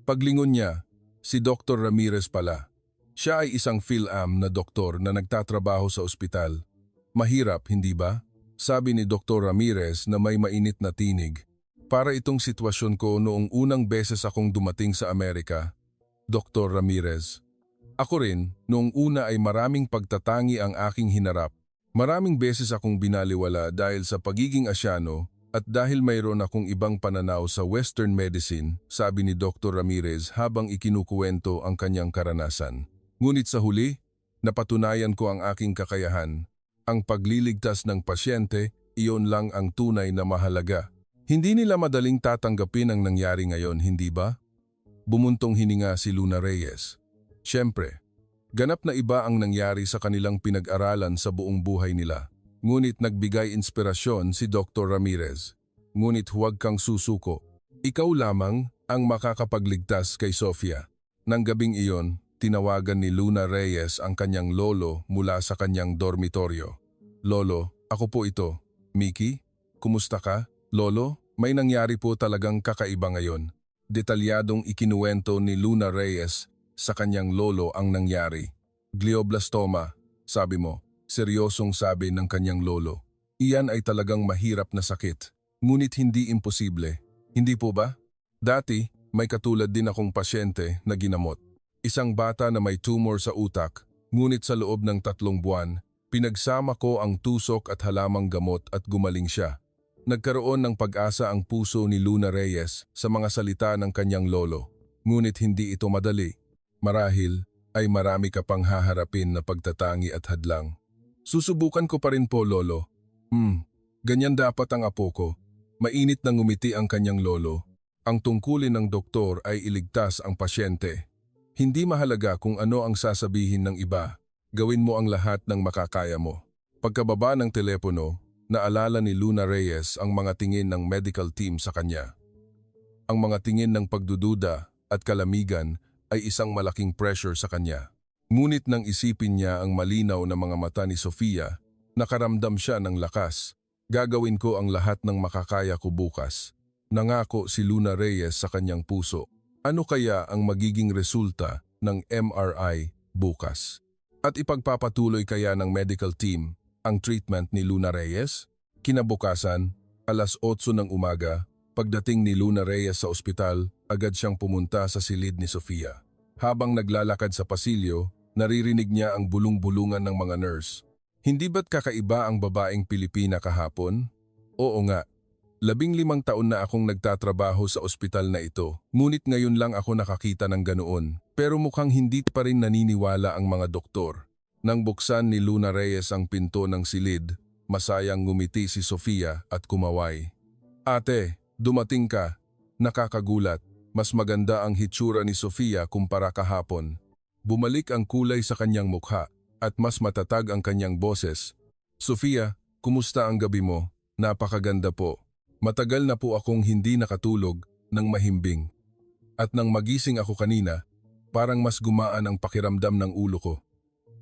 Paglingon niya, si Dr. Ramirez pala. Siya ay isang PhilAm na doktor na nagtatrabaho sa ospital. Mahirap, hindi ba? Sabi ni Dr. Ramirez na may mainit na tinig. Para itong sitwasyon ko noong unang beses akong dumating sa Amerika. Dr. Ramirez. Ako rin, noong una ay maraming pagtatangi ang aking hinarap. Maraming beses akong binaliwala dahil sa pagiging Asyano at dahil mayroon akong ibang pananaw sa Western medicine, sabi ni Dr. Ramirez habang ikinukuwento ang kanyang karanasan. Ngunit sa huli, napatunayan ko ang aking kakayahan. Ang pagliligtas ng pasyente, iyon lang ang tunay na mahalaga. Hindi nila madaling tatanggapin ang nangyari ngayon, hindi ba? Bumuntong hininga si Luna Reyes. Siyempre, ganap na iba ang nangyari sa kanilang pinag-aralan sa buong buhay nila. Ngunit nagbigay inspirasyon si Dr. Ramirez. Ngunit huwag kang susuko. Ikaw lamang ang makakapagligtas kay Sofia. Nang gabing iyon, tinawagan ni Luna Reyes ang kanyang lolo mula sa kanyang dormitoryo. Lolo, ako po ito. Mickey, kumusta ka? Lolo, may nangyari po talagang kakaiba ngayon. Detalyadong ikinuwento ni Luna Reyes sa kanyang lolo ang nangyari. Glioblastoma, sabi mo. Seryosong sabi ng kanyang lolo. Iyan ay talagang mahirap na sakit. Ngunit hindi imposible. Hindi po ba? Dati, may katulad din akong pasyente na ginamot. Isang bata na may tumor sa utak, ngunit sa loob ng 3 buwan, pinagsama ko ang tusok at halamang gamot at gumaling siya. Nagkaroon ng pag-asa ang puso ni Luna Reyes sa mga salita ng kanyang lolo. Ngunit hindi ito madali. Marahil ay marami ka pang haharapin na pagtatangi at hadlang. Susubukan ko pa rin po, lolo. Ganyan dapat ang apo ko. Mainit na ngumiti ang kanyang lolo. Ang tungkulin ng doktor ay iligtas ang pasyente. Hindi mahalaga kung ano ang sasabihin ng iba. Gawin mo ang lahat ng makakaya mo. Pagkababa ng telepono, naalala ni Luna Reyes ang mga tingin ng medical team sa kanya. Ang mga tingin ng pagdududa at kalamigan ay isang malaking pressure sa kanya. Ngunit nang isipin niya ang malinaw na mga mata ni Sofia, nakaramdam siya ng lakas. Gagawin ko ang lahat ng makakaya ko bukas. Nangako si Luna Reyes sa kanyang puso. Ano kaya ang magiging resulta ng MRI bukas? At ipagpapatuloy kaya ng medical team ang treatment ni Luna Reyes? Kinabukasan, alas 8 ng umaga, pagdating ni Luna Reyes sa ospital, agad siyang pumunta sa silid ni Sofia. Habang naglalakad sa pasilyo, naririnig niya ang bulong-bulungan ng mga nurse. Hindi ba't kakaiba ang babaeng Pilipina kahapon? Oo nga. 15 taon na akong nagtatrabaho sa ospital na ito, ngunit ngayon lang ako nakakita ng ganoon. Pero mukhang hindi pa rin naniniwala ang mga doktor. Nang buksan ni Luna Reyes ang pinto ng silid, masayang ngumiti si Sofia at kumaway. Ate, dumating ka. Nakakagulat. Mas maganda ang hitsura ni Sofia kumpara kahapon. Bumalik ang kulay sa kanyang mukha at mas matatag ang kanyang boses. Sofia, kumusta ang gabi mo? Napakaganda po. Matagal na po akong hindi nakatulog ng mahimbing. At nang magising ako kanina, parang mas gumaan ang pakiramdam ng ulo ko.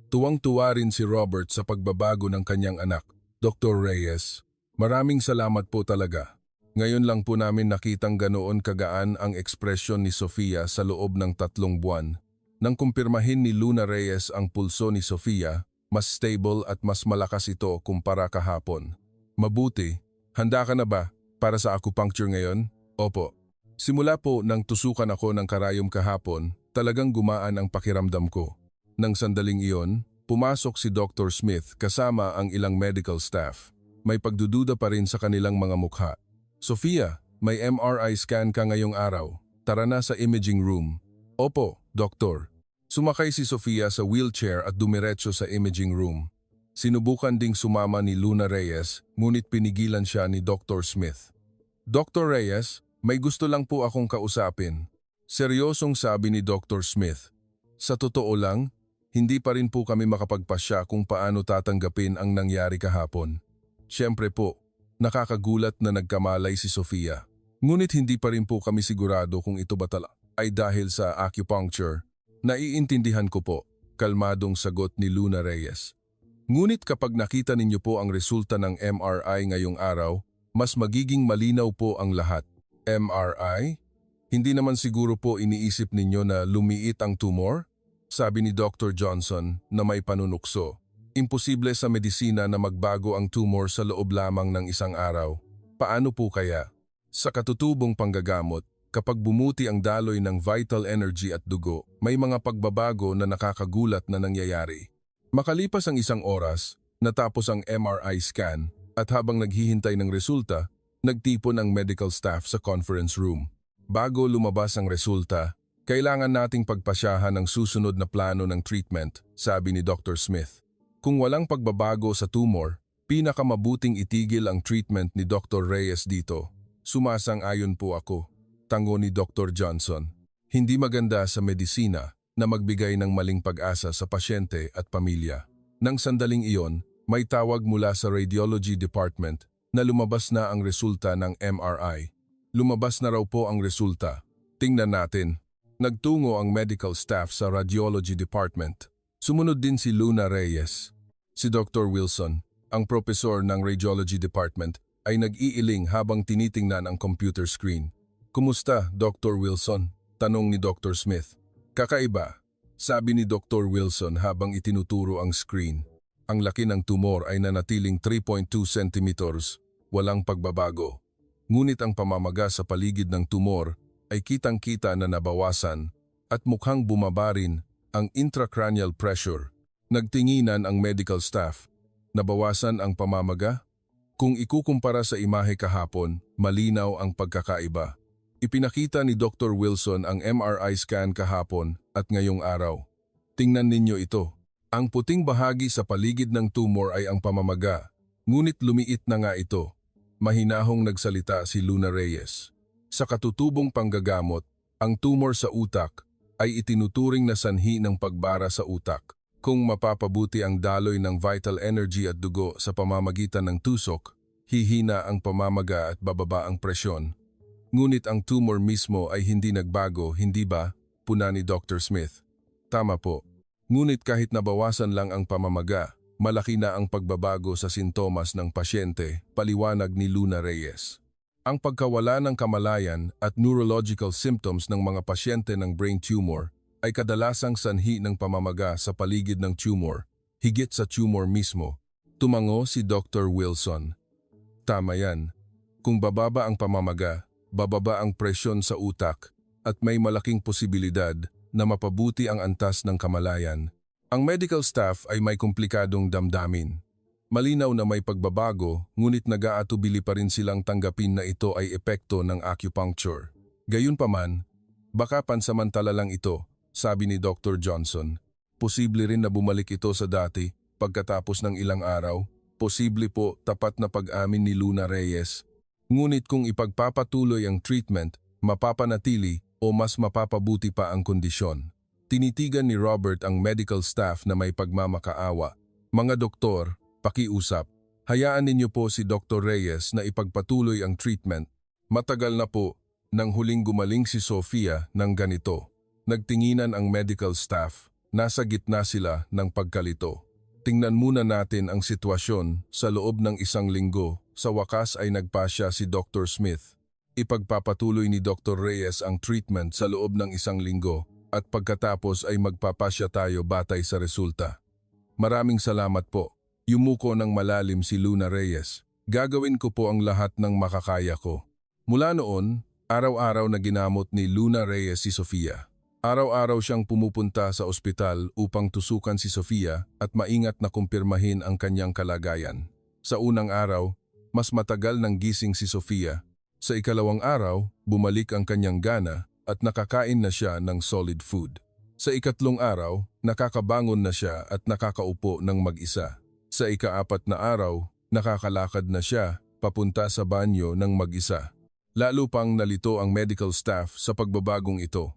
Tuwang-tuwa rin si Robert sa pagbabago ng kanyang anak, Dr. Reyes. Maraming salamat po talaga. Ngayon lang po namin nakitang ganoon kagaan ang ekspresyon ni Sofia sa loob ng 3 buwan. Nang kumpirmahin ni Luna Reyes ang pulso ni Sofia, mas stable at mas malakas ito kumpara kahapon. Mabuti. Handa ka na ba para sa acupuncture ngayon? Opo. Simula po nang tusukan ako ng karayom kahapon, talagang gumaan ang pakiramdam ko. Nang sandaling iyon, pumasok si Dr. Smith kasama ang ilang medical staff. May pagdududa pa rin sa kanilang mga mukha. Sofia, may MRI scan ka ngayong araw. Tara na sa imaging room. Opo, doktor. Sumakay si Sofia sa wheelchair at dumiretso sa imaging room. Sinubukan ding sumama ni Luna Reyes, ngunit pinigilan siya ni Dr. Smith. Dr. Reyes, may gusto lang po akong kausapin. Seryosong sabi ni Dr. Smith. Sa totoo lang, hindi pa rin po kami makapagpasya kung paano tatanggapin ang nangyari kahapon. Siyempre po, nakakagulat na nagkamalay si Sofia. Ngunit hindi pa rin po kami sigurado kung ito ba ay dahil sa acupuncture. Naiintindihan ko po, kalmadong sagot ni Luna Reyes. Ngunit kapag nakita ninyo po ang resulta ng MRI ngayong araw, mas magiging malinaw po ang lahat. MRI? Hindi naman siguro po iniisip ninyo na lumiit ang tumor? Sabi ni Dr. Johnson na may panunukso. Imposible sa medisina na magbago ang tumor sa loob lamang ng isang araw. Paano po kaya? Sa katutubong panggagamot, kapag bumuti ang daloy ng vital energy at dugo, may mga pagbabago na nakakagulat na nangyayari. Makalipas ang isang oras, natapos ang MRI scan at habang naghihintay ng resulta, nagtipon ang medical staff sa conference room. Bago lumabas ang resulta, kailangan nating pagpasyahan ang susunod na plano ng treatment, sabi ni Dr. Smith. Kung walang pagbabago sa tumor, pinakamabuting itigil ang treatment ni Dr. Reyes dito. Sumasang-ayon po ako, tango ni Dr. Johnson. Hindi maganda sa medisina na magbigay ng maling pag-asa sa pasyente at pamilya. Nang sandaling iyon, may tawag mula sa radiology department na lumabas na ang resulta ng MRI. Lumabas na raw po ang resulta. Tingnan natin. Nagtungo ang medical staff sa radiology department. Sumunod din si Luna Reyes. Si Dr. Wilson, ang propesor ng radiology department, ay nag-iiling habang tinitingnan ang computer screen. Kumusta, Dr. Wilson? Tanong ni Dr. Smith. Kakaiba, sabi ni Dr. Wilson habang itinuturo ang screen. Ang laki ng tumor ay nanatiling 3.2 centimeters, walang pagbabago. Ngunit ang pamamaga sa paligid ng tumor ay kitang-kita na nabawasan at mukhang bumaba rin ang intracranial pressure. Nagtinginan ang medical staff. Nabawasan ang pamamaga? Kung ikukumpara sa imahe kahapon, malinaw ang pagkakaiba. Ipinakita ni Dr. Wilson ang MRI scan kahapon at ngayong araw. Tingnan ninyo ito. Ang puting bahagi sa paligid ng tumor ay ang pamamaga, ngunit lumiit na nga ito. Mahinahong nagsalita si Luna Reyes. Sa katutubong panggagamot, ang tumor sa utak ay itinuturing na sanhi ng pagbara sa utak. Kung mapapabuti ang daloy ng vital energy at dugo sa pamamagitan ng tusok, hihina ang pamamaga at bababa ang presyon. Ngunit ang tumor mismo ay hindi nagbago, hindi ba? Puna ni Dr. Smith. Tama po. Ngunit kahit nabawasan lang ang pamamaga, malaki na ang pagbabago sa sintomas ng pasyente, paliwanag ni Luna Reyes. Ang pagkawala ng kamalayan at neurological symptoms ng mga pasyente ng brain tumor ay kadalasang sanhi ng pamamaga sa paligid ng tumor, higit sa tumor mismo. Tumango si Dr. Wilson. Tama yan. Kung bababa ang pamamaga, bababa ang presyon sa utak at may malaking posibilidad na mapabuti ang antas ng kamalayan. Ang medical staff ay may komplikadong damdamin. Malinaw na may pagbabago, ngunit nag-aatubili pa rin silang tanggapin na ito ay epekto ng acupuncture. Gayunpaman, baka pansamantala lang ito, sabi ni Dr. Johnson. Posible rin na bumalik ito sa dati pagkatapos ng ilang araw. Posible po tapat na pag-amin ni Luna Reyes. Ngunit kung ipagpapatuloy ang treatment, mapapanatili o mas mapapabuti pa ang kondisyon. Tinitigan ni Robert ang medical staff na may pagmamakaawa. Mga doktor, pakiusap. Hayaan ninyo po si Dr. Reyes na ipagpatuloy ang treatment. Matagal na po nang huling gumaling si Sofia ng ganito. Nagtinginan ang medical staff. Nasa gitna sila ng pagkalito. Tingnan muna natin ang sitwasyon sa loob ng isang linggo. Sa wakas ay nagpasya si Dr. Smith. Ipagpapatuloy ni Dr. Reyes ang treatment sa loob ng isang linggo at pagkatapos ay magpapasya tayo batay sa resulta. Maraming salamat po. Yumuko ng malalim si Luna Reyes. Gagawin ko po ang lahat ng makakaya ko. Mula noon, araw-araw na ginamot ni Luna Reyes si Sofia. Araw-araw siyang pumupunta sa ospital upang tusukan si Sofia at maingat na kumpirmahin ang kanyang kalagayan. Sa unang araw, mas matagal nang gising si Sofia. Sa ikalawang araw, bumalik ang kanyang gana at nakakain na siya ng solid food. Sa ikatlong araw, nakakabangon na siya at nakakaupo ng mag-isa. Sa ikaapat na araw, nakakalakad na siya papunta sa banyo ng mag-isa. Lalo pang nalito ang medical staff sa pagbabagong ito.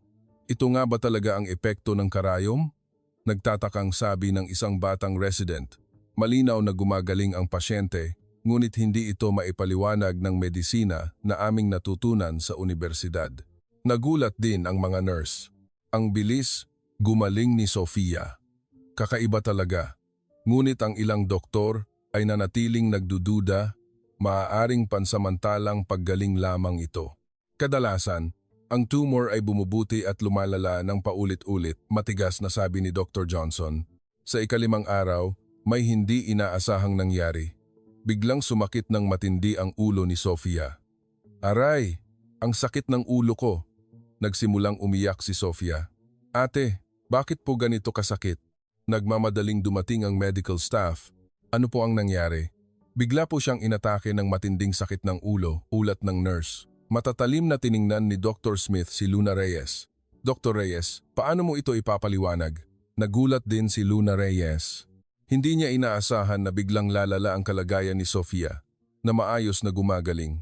Ito nga ba talaga ang epekto ng karayom? Nagtatakang sabi ng isang batang resident. Malinaw na gumagaling ang pasyente, ngunit hindi ito maipaliwanag ng medisina na aming natutunan sa unibersidad. Nagulat din ang mga nurse. Ang bilis, gumaling ni Sofia. Kakaiba talaga. Ngunit ang ilang doktor ay nanatiling nagdududa, maaaring pansamantalang paggaling lamang ito. Kadalasan, ang tumor ay bumubuti at lumalala ng paulit-ulit, matigas na sabi ni Dr. Johnson. Sa ika-5 araw, may hindi inaasahang nangyari. Biglang sumakit ng matindi ang ulo ni Sofia. Aray, ang sakit ng ulo ko. Nagsimulang umiyak si Sofia. Ate, bakit po ganito kasakit? Nagmamadaling dumating ang medical staff. Ano po ang nangyari? Bigla po siyang inatake ng matinding sakit ng ulo, ulat ng nurse. Matatalim na tiningnan ni Dr. Smith si Luna Reyes. Dr. Reyes, paano mo ito ipapaliwanag? Nagulat din si Luna Reyes. Hindi niya inaasahan na biglang lalala ang kalagayan ni Sofia, na maayos na gumagaling.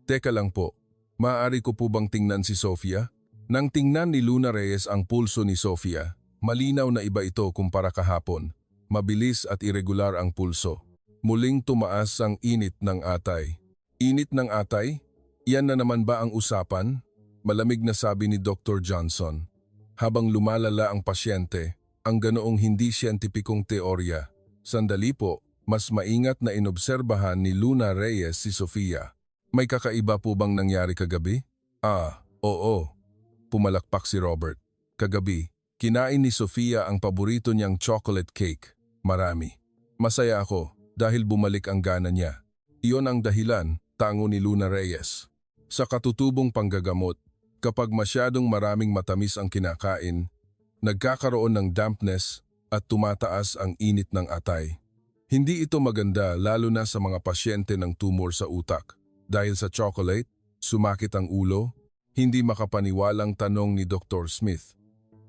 Teka lang po, maaari ko po bang tingnan si Sofia? Nang tingnan ni Luna Reyes ang pulso ni Sofia, malinaw na iba ito kumpara kahapon. Mabilis at irregular ang pulso. Muling tumaas ang init ng atay. Init ng atay? Iyan na naman ba ang usapan? Malamig na sabi ni Dr. Johnson. Habang lumalala ang pasyente, ang ganoong hindi siyentipikong teorya. Sandali po, mas maingat na inobserbahan ni Luna Reyes si Sofia. May kakaiba po bang nangyari kagabi? Oo. Pumalakpak si Robert. Kagabi, kinain ni Sofia ang paborito niyang chocolate cake. Marami. Masaya ako dahil bumalik ang gana niya. Iyon ang dahilan, tango ni Luna Reyes. Sa katutubong panggagamot, kapag masyadong maraming matamis ang kinakain, nagkakaroon ng dampness at tumataas ang init ng atay. Hindi ito maganda lalo na sa mga pasyente ng tumor sa utak. Dahil sa chocolate, sumakit ang ulo, hindi makapaniwalang tanong ni Dr. Smith.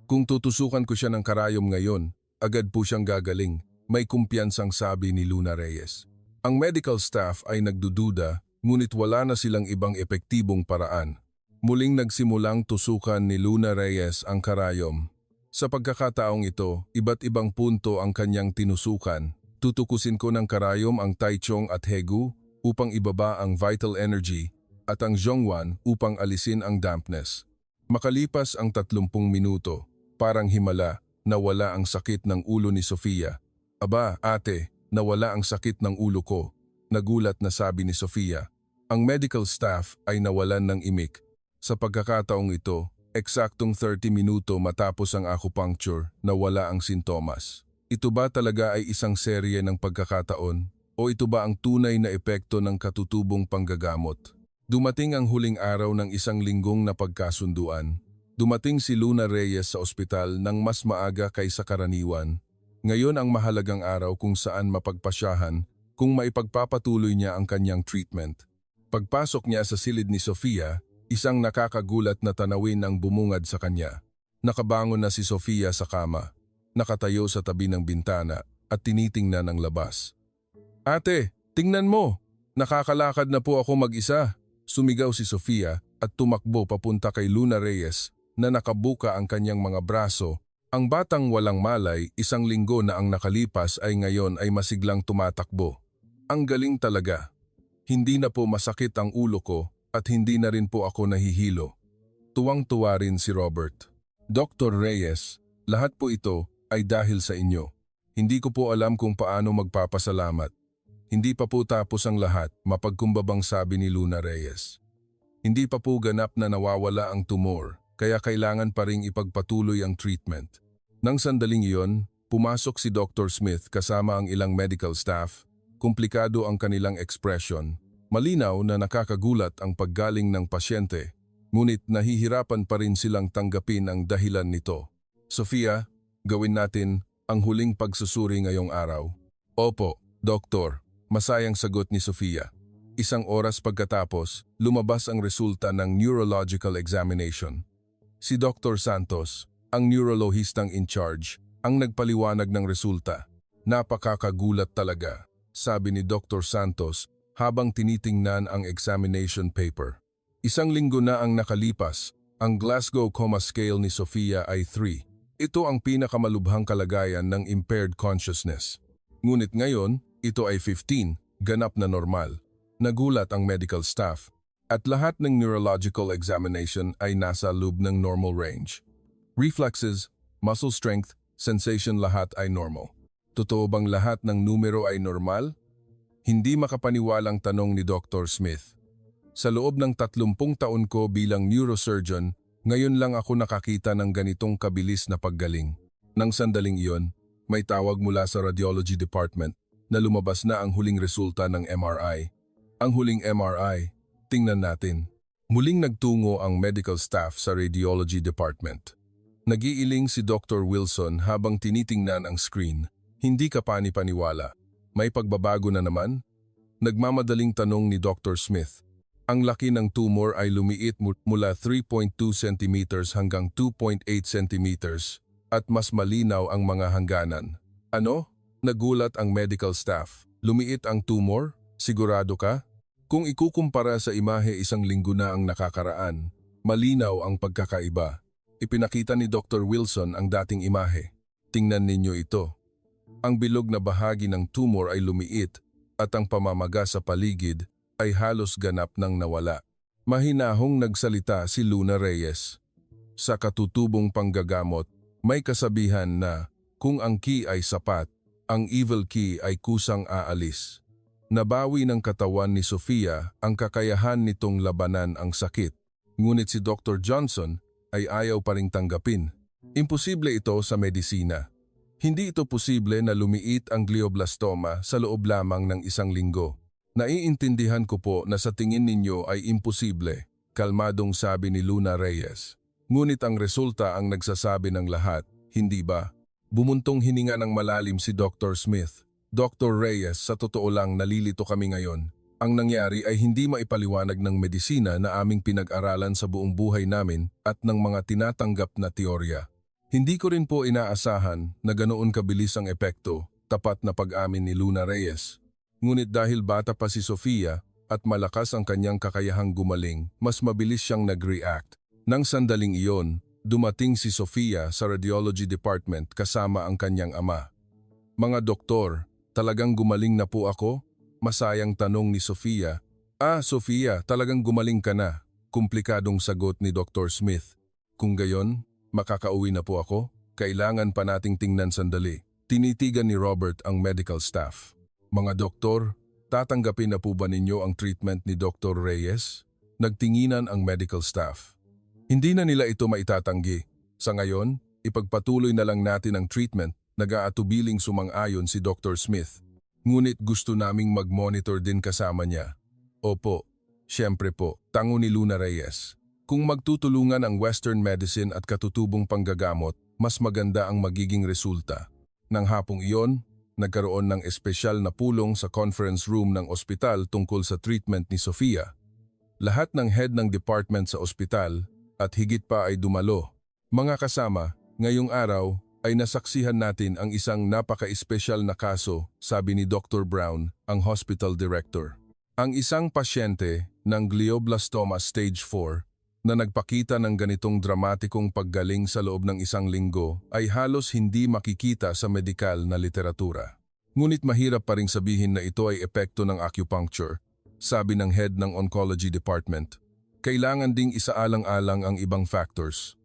Kung tutusukan ko siya ng karayom ngayon, agad po siyang gagaling, may kumpiyansang sabi ni Luna Reyes. Ang medical staff ay nagdududa, ngunit wala na silang ibang epektibong paraan. Muling nagsimulang tusukan ni Luna Reyes ang karayom. Sa pagkakataong ito, iba't ibang punto ang kanyang tinusukan. Tutukusin ko ng karayom ang Taichung at Hegu upang ibaba ang vital energy at ang Zhongwan upang alisin ang dampness. Makalipas ang 30 minuto, parang himala, nawala ang sakit ng ulo ni Sofia. Aba, ate, nawala ang sakit ng ulo ko. Nagulat na sabi ni Sofia. Ang medical staff ay nawalan ng imik. Sa pagkakataong ito, eksaktong 30 minuto matapos ang acupuncture, nawala ang sintomas. Ito ba talaga ay isang serye ng pagkakataon? O ito ba ang tunay na epekto ng katutubong panggagamot? Dumating ang huling araw ng isang linggong na pagkasunduan. Dumating si Luna Reyes sa ospital ng mas maaga kaysa karaniwan. Ngayon ang mahalagang araw kung saan mapagpasyahan kung maipagpapatuloy niya ang kanyang treatment. Pagpasok niya sa silid ni Sofia, isang nakakagulat na tanawin ang bumungad sa kanya. Nakabangon na si Sofia sa kama, nakatayo sa tabi ng bintana at tinitingnan ang labas. Ate, tingnan mo! Nakakalakad na po ako mag-isa. Sumigaw si Sofia at tumakbo papunta kay Luna Reyes na nakabuka ang kanyang mga braso. Ang batang walang malay, 1 linggo na ang nakalipas ay ngayon ay masiglang tumatakbo. Ang galing talaga. Hindi na po masakit ang ulo ko at hindi na rin po ako nahihilo. Tuwang-tuwa rin si Robert. Dr. Reyes, lahat po ito ay dahil sa inyo. Hindi ko po alam kung paano magpapasalamat. Hindi pa po tapos ang lahat, mapagkumbabang sabi ni Luna Reyes. Hindi pa po ganap na nawawala ang tumor, kaya kailangan pa ring ipagpatuloy ang treatment. Nang sandaling iyon, pumasok si Dr. Smith kasama ang ilang medical staff. Komplikado ang kanilang ekspresyon. Malinaw na nakakagulat ang paggaling ng pasyente, ngunit nahihirapan pa rin silang tanggapin ang dahilan nito. Sofia, gawin natin ang huling pagsusuri ngayong araw. Opo, Doktor, masayang sagot ni Sofia. 1 oras pagkatapos, lumabas ang resulta ng neurological examination. Si Dr. Santos, ang neurologistang in charge, ang nagpaliwanag ng resulta. Napakakagulat talaga, sabi ni Dr. Santos habang tinitingnan ang examination paper. 1 linggo na ang nakalipas, ang Glasgow Coma Scale ni Sofia ay 3. Ito ang pinakamalubhang kalagayan ng impaired consciousness. Ngunit ngayon, ito ay 15, ganap na normal. Nagulat ang medical staff at lahat ng neurological examination ay nasa loob ng normal range. Reflexes, muscle strength, sensation lahat ay normal. Totoo bang lahat ng numero ay normal? Hindi makapaniwalang tanong ni Dr. Smith. Sa loob ng 30 taon ko bilang neurosurgeon, ngayon lang ako nakakita ng ganitong kabilis na paggaling. Nang sandaling iyon, may tawag mula sa radiology department na lumabas na ang huling resulta ng MRI. Ang huling MRI, tingnan natin. Muling nagtungo ang medical staff sa radiology department. Nagiiling si Dr. Wilson habang tinitingnan ang screen. Hindi ka pani-paniwala. May pagbabago na naman? Nagmamadaling tanong ni Dr. Smith. Ang laki ng tumor ay lumiit mula 3.2 cm hanggang 2.8 cm at mas malinaw ang mga hangganan. Ano? Nagulat ang medical staff. Lumiit ang tumor? Sigurado ka? Kung ikukumpara sa imahe 1 linggo na ang nakakaraan, malinaw ang pagkakaiba. Ipinakita ni Dr. Wilson ang dating imahe. Tingnan ninyo ito. Ang bilog na bahagi ng tumor ay lumiit at ang pamamaga sa paligid ay halos ganap nang nawala. Mahinahong nagsalita si Luna Reyes. Sa katutubong panggagamot, may kasabihan na kung ang key ay sapat, ang evil key ay kusang aalis. Nabawi ng katawan ni Sofia ang kakayahan nitong labanan ang sakit. Ngunit si Dr. Johnson ay ayaw pa ring tanggapin. Imposible ito sa medisina. Hindi ito posible na lumiit ang glioblastoma sa loob lamang ng 1 linggo. Naiintindihan ko po na sa tingin ninyo ay imposible, kalmadong sabi ni Luna Reyes. Ngunit ang resulta ang nagsasabi ng lahat, hindi ba? Bumuntong hininga ng malalim si Dr. Smith. Dr. Reyes, sa totoo lang nalilito kami ngayon. Ang nangyari ay hindi maipaliwanag ng medisina na aming pinag-aralan sa buong buhay namin at ng mga tinatanggap na teorya. Hindi ko rin po inaasahan na ganoon kabilis ang epekto, tapat na pag-amin ni Luna Reyes. Ngunit dahil bata pa si Sofia at malakas ang kanyang kakayahang gumaling, mas mabilis siyang nag-react. Nang sandaling iyon, dumating si Sofia sa radiology department kasama ang kanyang ama. Mga doktor, talagang gumaling na po ako? Masayang tanong ni Sofia. Sofia, talagang gumaling ka na. Komplikadong sagot ni Dr. Smith. Kung gayon, makakauwi na po ako? Kailangan pa nating tingnan sandali. Tinitigan ni Robert ang medical staff. Mga doktor, tatanggapin na po ba ninyo ang treatment ni Dr. Reyes? Nagtinginan ang medical staff. Hindi na nila ito maitatanggi. Sa ngayon, ipagpatuloy na lang natin ang treatment. Nag-aatubiling sumang-ayon si Dr. Smith. Ngunit gusto naming mag-monitor din kasama niya. Opo, siyempre po, tango ni Luna Reyes. Kung magtutulungan ang Western medicine at katutubong panggagamot, mas maganda ang magiging resulta. Nang hapong iyon, nagkaroon ng espesyal na pulong sa conference room ng ospital tungkol sa treatment ni Sofia. Lahat ng head ng department sa ospital at higit pa ay dumalo. Mga kasama, ngayong araw ay nasaksihan natin ang isang napaka-espesyal na kaso, sabi ni Dr. Brown, ang hospital director. Ang isang pasyente ng glioblastoma stage 4 na nagpakita ng ganitong dramatikong paggaling sa loob ng 1 linggo ay halos hindi makikita sa medikal na literatura. Ngunit mahirap pa ring sabihin na ito ay epekto ng acupuncture, sabi ng head ng oncology department. Kailangan ding isaalang-alang ang ibang factors.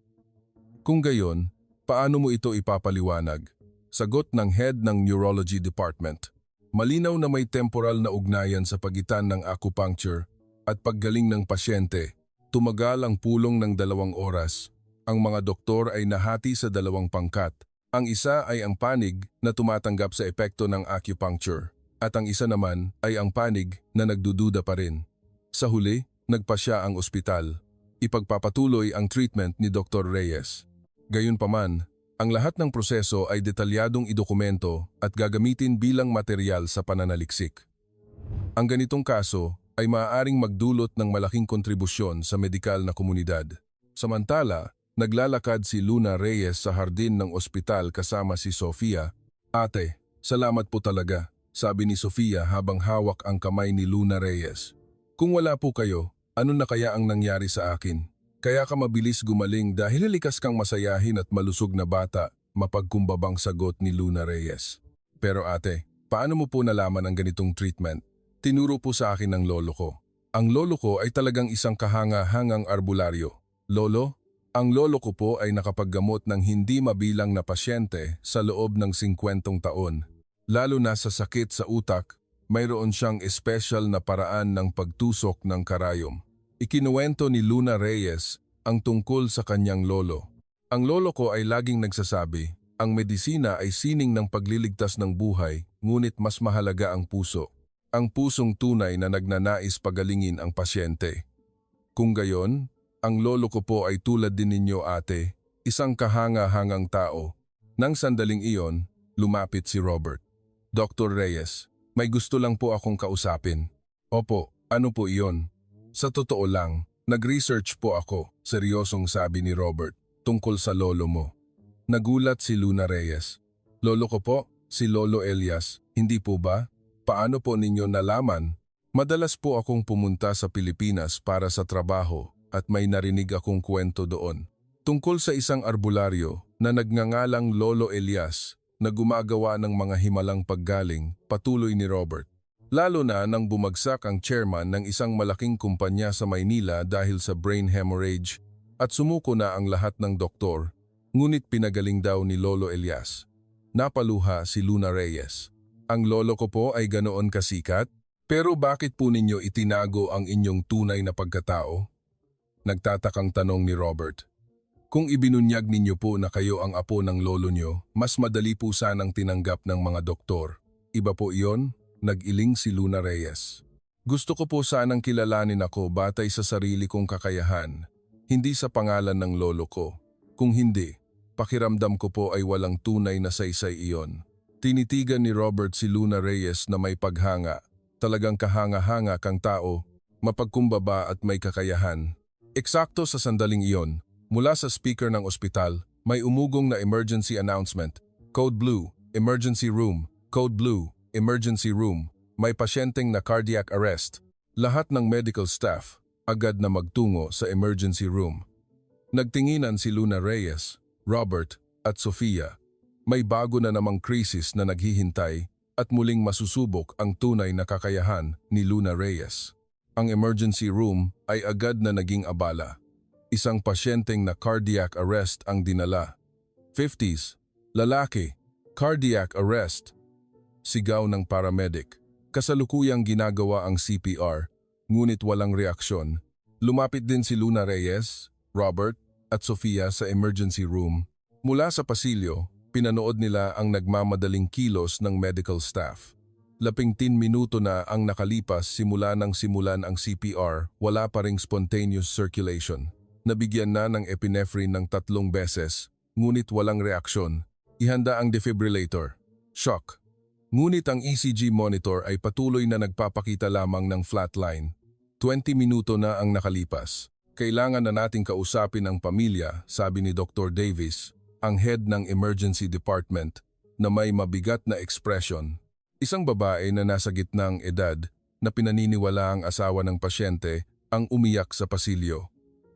Kung gayon, paano mo ito ipapaliwanag? Sagot ng head ng neurology department. Malinaw na may temporal na ugnayan sa pagitan ng acupuncture at paggaling ng pasyente. Tumagal ang pulong ng 2 oras. Ang mga doktor ay nahati sa 2 pangkat. Ang isa ay ang panig na tumatanggap sa epekto ng acupuncture at ang isa naman ay ang panig na nagdududa pa rin. Sa huli, nagpasya ang ospital. Ipagpapatuloy ang treatment ni Dr. Reyes. Gayunpaman, ang lahat ng proseso ay detalyadong idokumento at gagamitin bilang material sa pananaliksik. Ang ganitong kaso ay maaaring magdulot ng malaking kontribusyon sa medikal na komunidad. Samantala, naglalakad si Luna Reyes sa hardin ng ospital kasama si Sofia. Ate, salamat po talaga, sabi ni Sofia habang hawak ang kamay ni Luna Reyes. Kung wala po kayo, ano na kaya ang nangyari sa akin? Kaya ka mabilis gumaling dahil likas kang masayahin at malusog na bata, mapagkumbabang sagot ni Luna Reyes. Pero ate, paano mo po nalaman ang ganitong treatment? Tinuro po sa akin ng lolo ko. Ang lolo ko ay talagang isang kahanga-hangang arbularyo. Lolo, ang lolo ko po ay nakapaggamot ng hindi mabilang na pasyente sa loob ng 50 taon. Lalo na sa sakit sa utak, mayroon siyang espesyal na paraan ng pagtusok ng karayom. Ikinuwento ni Luna Reyes ang tungkol sa kanyang lolo. Ang lolo ko ay laging nagsasabi, ang medisina ay sining ng pagliligtas ng buhay, ngunit mas mahalaga ang puso. Ang pusong tunay na nagnanais pagalingin ang pasyente. Kung gayon, ang lolo ko po ay tulad din ninyo ate, isang kahanga-hangang tao. Nang sandaling iyon, lumapit si Robert. Dr. Reyes, may gusto lang po akong kausapin. Opo, ano po iyon? Sa totoo lang, nag-research po ako, seryosong sabi ni Robert, tungkol sa lolo mo. Nagulat si Luna Reyes. Lolo ko po, si Lolo Elias, hindi po ba? Paano po ninyo nalaman? Madalas po akong pumunta sa Pilipinas para sa trabaho at may narinig akong kwento doon. Tungkol sa isang arbularyo na nagngangalang Lolo Elias na gumagawa ng mga himalang paggaling, patuloy ni Robert. Lalo na nang bumagsak ang chairman ng isang malaking kumpanya sa Maynila dahil sa brain hemorrhage at sumuko na ang lahat ng doktor, ngunit pinagaling daw ni Lolo Elias. Napaluha si Luna Reyes. Ang lolo ko po ay ganoon kasikat? Pero bakit po ninyo itinago ang inyong tunay na pagkatao? Nagtatakang tanong ni Robert. Kung ibinunyag ninyo po na kayo ang apo ng lolo nyo, mas madali po sanang tinanggap ng mga doktor. Iba po iyon? Nag-iling si Luna Reyes. Gusto ko po sanang kilalanin ako batay sa sarili kong kakayahan, hindi sa pangalan ng lolo ko. Kung hindi, pakiramdam ko po ay walang tunay na saysay iyon. Tinitigan ni Robert si Luna Reyes na may paghanga, talagang kahanga-hanga kang tao, mapagkumbaba at may kakayahan. Eksakto sa sandaling iyon, mula sa speaker ng ospital, may umugong na emergency announcement. Code Blue, Emergency Room, Code Blue, Emergency Room, may pasyenteng na cardiac arrest. Lahat ng medical staff, agad na magtungo sa emergency room. Nagtinginan si Luna Reyes, Robert, at Sofia. May bago na namang krisis na naghihintay at muling masusubok ang tunay na kakayahan ni Luna Reyes. Ang emergency room ay agad na naging abala. Isang pasyenteng na cardiac arrest ang dinala. 50s, lalaki, cardiac arrest. Sigaw ng paramedic. Kasalukuyang ginagawa ang CPR, ngunit walang reaksyon. Lumapit din si Luna Reyes, Robert, at Sofia sa emergency room. Mula sa pasilyo, pinanood nila ang nagmamadaling kilos ng medical staff. 10 minuto na ang nakalipas simula nang simulan ang CPR, wala pa ring spontaneous circulation. Nabigyan na ng epinephrine ng 3 beses, ngunit walang reaksyon. Ihanda ang defibrillator. Shock. Ngunit ang ECG monitor ay patuloy na nagpapakita lamang ng flatline. 20 minuto na ang nakalipas. Kailangan na nating kausapin ang pamilya, sabi ni Dr. Davis, ang head ng emergency department, na may mabigat na ekspresyon. Isang babae na nasa gitnang edad na pinaniniwala ang asawa ng pasyente ang umiyak sa pasilyo.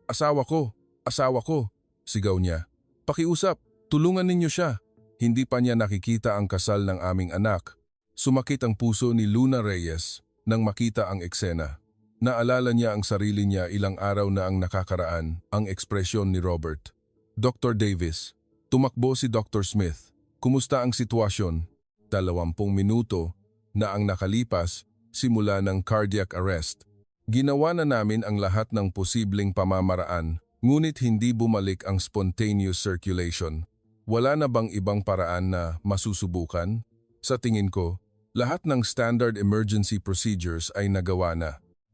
Asawa ko! Asawa ko! Sigaw niya. Pakiusap! Tulungan ninyo siya! Hindi pa niya nakikita ang kasal ng aming anak. Sumakit ang puso ni Luna Reyes nang makita ang eksena. Naalala niya ang sarili niya ilang araw na ang nakakaraan, ang ekspresyon ni Robert. Dr. Davis. Tumakbo si Dr. Smith. Kumusta ang sitwasyon? 20 minuto na ang nakalipas simula ng cardiac arrest. Ginawa na namin ang lahat ng posibleng pamamaraan, ngunit hindi bumalik ang spontaneous circulation. Wala na bang ibang paraan na masusubukan? Sa tingin ko, lahat ng standard emergency procedures ay nagawa na.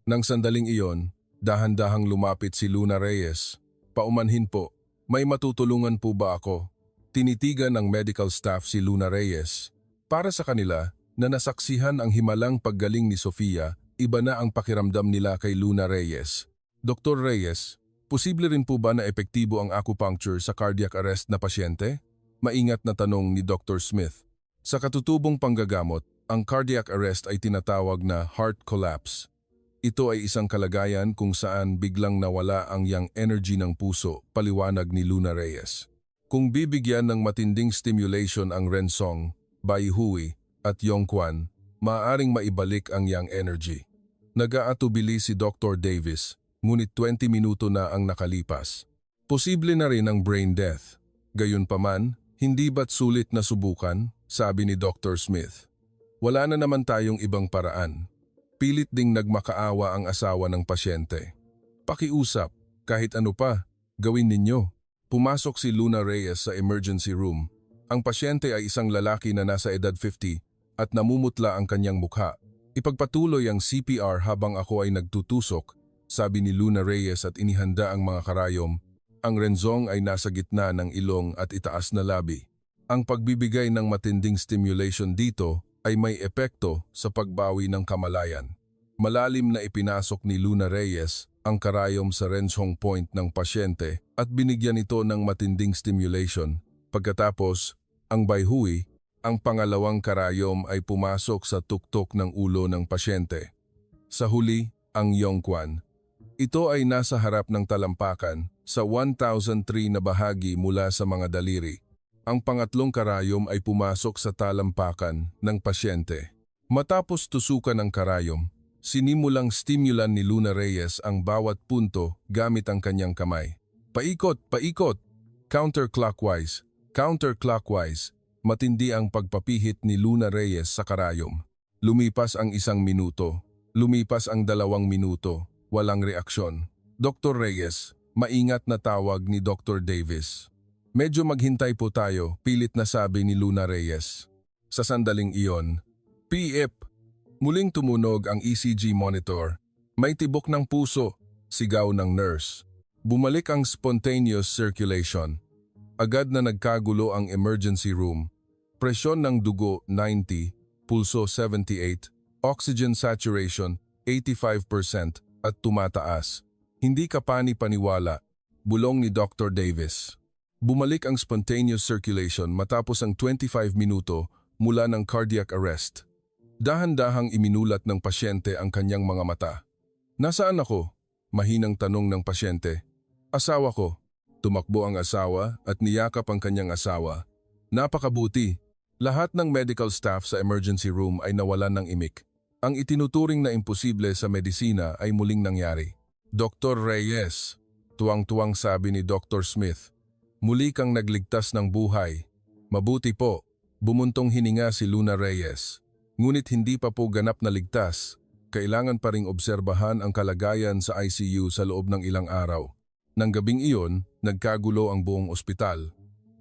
Nang sandaling iyon, dahan-dahang lumapit si Luna Reyes. Paumanhin po. May matutulungan po ba ako? Tinitigan ng medical staff si Luna Reyes. Para sa kanila, na nasaksihan ang himalang paggaling ni Sofia, iba na ang pakiramdam nila kay Luna Reyes. Dr. Reyes, posible rin po ba na epektibo ang acupuncture sa cardiac arrest na pasyente? Maingat na tanong ni Dr. Smith. Sa katutubong panggagamot, ang cardiac arrest ay tinatawag na heart collapse. Ito ay isang kalagayan kung saan biglang nawala ang yang energy ng puso, paliwanag ni Luna Reyes. Kung bibigyan ng matinding stimulation ang Rensong, Baihui at Yongquan, maaaring maibalik ang yang energy. Nag-aatubili si Dr. Davis, ngunit 20 minuto na ang nakalipas. Posible na rin ang brain death. Gayunpaman, hindi ba't sulit na subukan? Sabi ni Dr. Smith. Wala na naman tayong ibang paraan. Pilit ding nagmakaawa ang asawa ng pasyente. Pakiusap, kahit ano pa, gawin ninyo. Pumasok si Luna Reyes sa emergency room. Ang pasyente ay isang lalaki na nasa edad 50 at namumutla ang kanyang mukha. Ipagpatuloy ang CPR habang ako ay nagtutusok, sabi ni Luna Reyes at inihanda ang mga karayom. Ang renzong ay nasa gitna ng ilong at itaas na labi. Ang pagbibigay ng matinding stimulation dito ay may epekto sa pagbawi ng kamalayan. Malalim na ipinasok ni Luna Reyes ang karayom sa renzong point ng pasyente at binigyan ito ng matinding stimulation. Pagkatapos, ang bayhui, ang pangalawang karayom ay pumasok sa tuktok ng ulo ng pasyente. Sa huli, ang yongkwan. Ito ay nasa harap ng talampakan sa 1,003 na bahagi mula sa mga daliri. Ang pangatlong karayom ay pumasok sa talampakan ng pasyente. Matapos tusukan ang karayom, sinimulang stimulan ni Luna Reyes ang bawat punto gamit ang kanyang kamay. Paikot, paikot! Counterclockwise, counterclockwise. Matindi ang pagpapihit ni Luna Reyes sa karayom. Lumipas ang 1 minuto, lumipas ang 2 minuto, walang reaksyon. Dr. Reyes, maingat na tawag ni Dr. Davis. Medyo maghintay po tayo, pilit na sabi ni Luna Reyes. Sa sandaling iyon, PIP, muling tumunog ang ECG monitor. May tibok ng puso, sigaw ng nurse. Bumalik ang spontaneous circulation. Agad na nagkagulo ang emergency room. Presyon ng dugo 90, pulso 78, oxygen saturation 85% at tumataas. Hindi ka pani-paniwala, bulong ni Dr. Davis. Bumalik ang spontaneous circulation matapos ang 25 minuto mula ng cardiac arrest. Dahan-dahang iminulat ng pasyente ang kanyang mga mata. Nasaan ako? Mahinang tanong ng pasyente. Asawa ko. Tumakbo ang asawa at niyakap ang kanyang asawa. Napakabuti. Lahat ng medical staff sa emergency room ay nawalan ng imik. Ang itinuturing na imposible sa medisina ay muling nangyari. Dr. Reyes, tuwang-tuwang sabi ni Dr. Smith. Muli kang nagligtas ng buhay. Mabuti po, bumuntong hininga si Luna Reyes. Ngunit hindi pa po ganap na ligtas. Kailangan pa ring obserbahan ang kalagayan sa ICU sa loob ng ilang araw. Nang gabing iyon, nagkagulo ang buong ospital.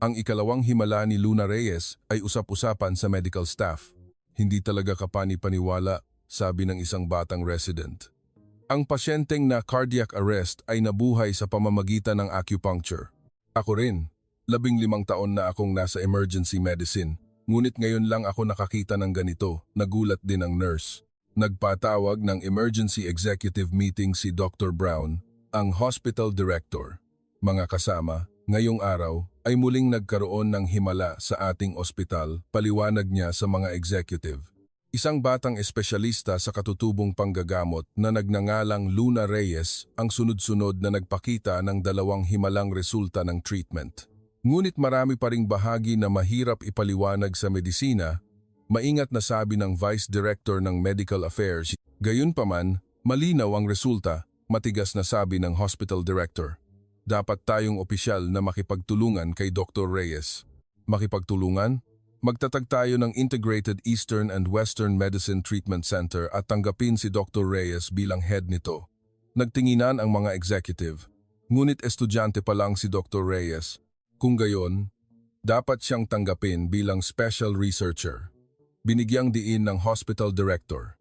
Ang ikalawang himala ni Luna Reyes ay usap-usapan sa medical staff. Hindi talaga kapani-paniwala, sabi ng isang batang resident. Ang pasyenteng na cardiac arrest ay nabuhay sa pamamagitan ng acupuncture. Ako rin, 15 taon na akong nasa emergency medicine, ngunit ngayon lang ako nakakita ng ganito, nagulat din ang nurse. Nagpatawag ng emergency executive meeting si Dr. Brown, ang hospital director. Mga kasama, ngayong araw ay muling nagkaroon ng himala sa ating ospital, paliwanag niya sa mga executive. Isang batang espesyalista sa katutubong panggagamot na nagngangalang Luna Reyes ang sunod-sunod na nagpakita ng 2 himalang resulta ng treatment. Ngunit marami pa ring bahagi na mahirap ipaliwanag sa medisina, maingat na sabi ng Vice Director ng Medical Affairs. Gayunpaman, malinaw ang resulta, matigas na sabi ng Hospital Director. Dapat tayong opisyal na makipagtulungan kay Dr. Reyes. Makipagtulungan? Magtatag tayo ng Integrated Eastern and Western Medicine Treatment Center at tanggapin si Dr. Reyes bilang head nito. Nagtinginan ang mga executive. Ngunit estudyante pa lang si Dr. Reyes. Kung gayon, dapat siyang tanggapin bilang special researcher. Binigyang diin ng hospital director.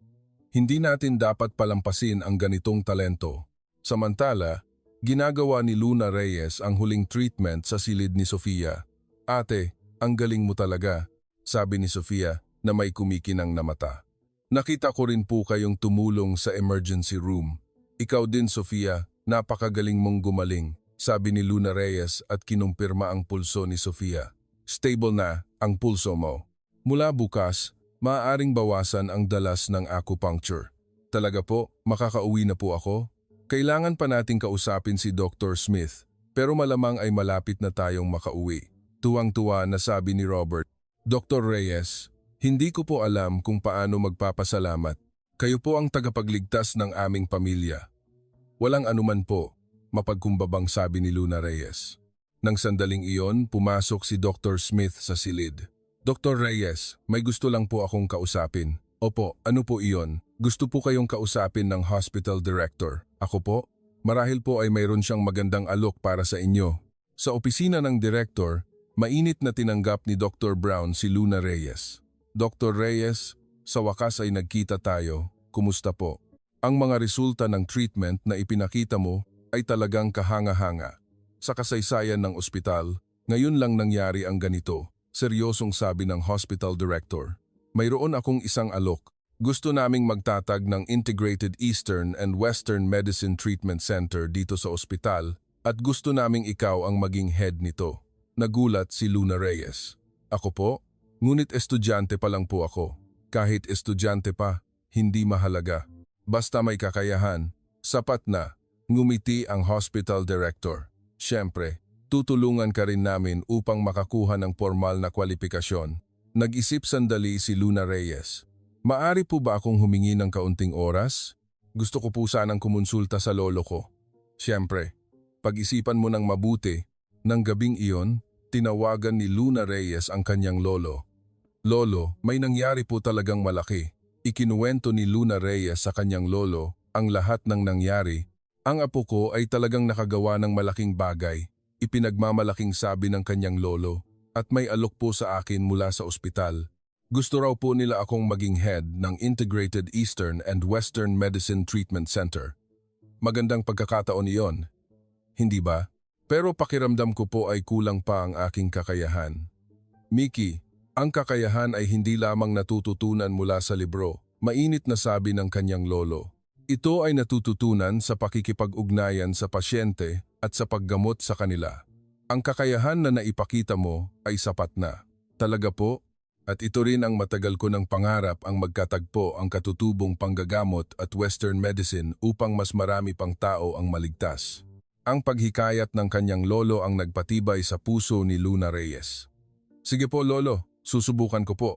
Hindi natin dapat palampasin ang ganitong talento. Samantala, ginagawa ni Luna Reyes ang huling treatment sa silid ni Sofia. Ate, ang galing mo talaga, sabi ni Sofia na may kumikinang na mata. Nakita ko rin po kayong tumulong sa emergency room. Ikaw din, Sofia, napakagaling mong gumaling, sabi ni Luna Reyes at kinumpirma ang pulso ni Sofia. Stable na ang pulso mo. Mula bukas, maaaring bawasan ang dalas ng acupuncture. Talaga po, makakauwi na po ako? Kailangan pa nating kausapin si Dr. Smith, pero malamang ay malapit na tayong makauwi. Tuwang-tuwa na sabi ni Robert. Dr. Reyes, Hindi ko po alam kung paano magpapasalamat. Kayo po ang tagapagligtas ng aming pamilya. Walang anuman po, mapagkumbabang sabi ni Luna Reyes. Nang sandaling iyon, pumasok si Dr. Smith sa silid. Dr. Reyes, may gusto lang po akong kausapin. Opo, ano po iyon? Gusto po kayong kausapin ng hospital director. Ako po? Marahil po ay mayroon siyang magandang alok para sa inyo. Sa opisina ng director, mainit na tinanggap ni Dr. Brown si Luna Reyes. Dr. Reyes, sa wakas ay nagkita tayo. Kumusta po? Ang mga resulta ng treatment na ipinakita mo ay talagang kahanga-hanga. Sa kasaysayan ng ospital, ngayon lang nangyari ang ganito, seryosong sabi ng hospital director. Mayroon akong isang alok. Gusto naming magtatag ng Integrated Eastern and Western Medicine Treatment Center dito sa ospital at gusto naming ikaw ang maging head nito. Nagulat si Luna Reyes. Ako po? Ngunit estudyante pa lang po ako. Kahit estudyante pa, hindi mahalaga. Basta may kakayahan, sapat na, ngumiti ang hospital director. Siyempre, tutulungan ka rin namin upang makakuha ng formal na kwalipikasyon. Nag-isip sandali si Luna Reyes. Maari po ba akong humingi ng kaunting oras? Gusto ko po sanang kumonsulta sa lolo ko. Siyempre, pag-isipan mo ng mabuti, nang gabing iyon, tinawagan ni Luna Reyes ang kanyang lolo. Lolo, may nangyari po talagang malaki. Ikinuwento ni Luna Reyes sa kanyang lolo ang lahat ng nangyari. Ang apo ko ay talagang nakagawa ng malaking bagay. Ipinagmamalaking sabi ng kanyang lolo at may alok po sa akin mula sa ospital. Gusto raw po nila akong maging head ng Integrated Eastern and Western Medicine Treatment Center. Magandang pagkakataon iyon, hindi ba? Pero pakiramdam ko po ay kulang pa ang aking kakayahan. Mickey, ang kakayahan ay hindi lamang natututunan mula sa libro, mainit na sabi ng kanyang lolo. Ito ay natututunan sa pakikipag-ugnayan sa pasyente at sa paggamot sa kanila. Ang kakayahan na naipakita mo ay sapat na. Talaga po? At ito rin ang matagal ko ng pangarap ang magkatagpo ang katutubong panggagamot at Western medicine upang mas marami pang tao ang maligtas. Ang paghikayat ng kanyang lolo ang nagpatibay sa puso ni Luna Reyes. Sige po lolo, susubukan ko po.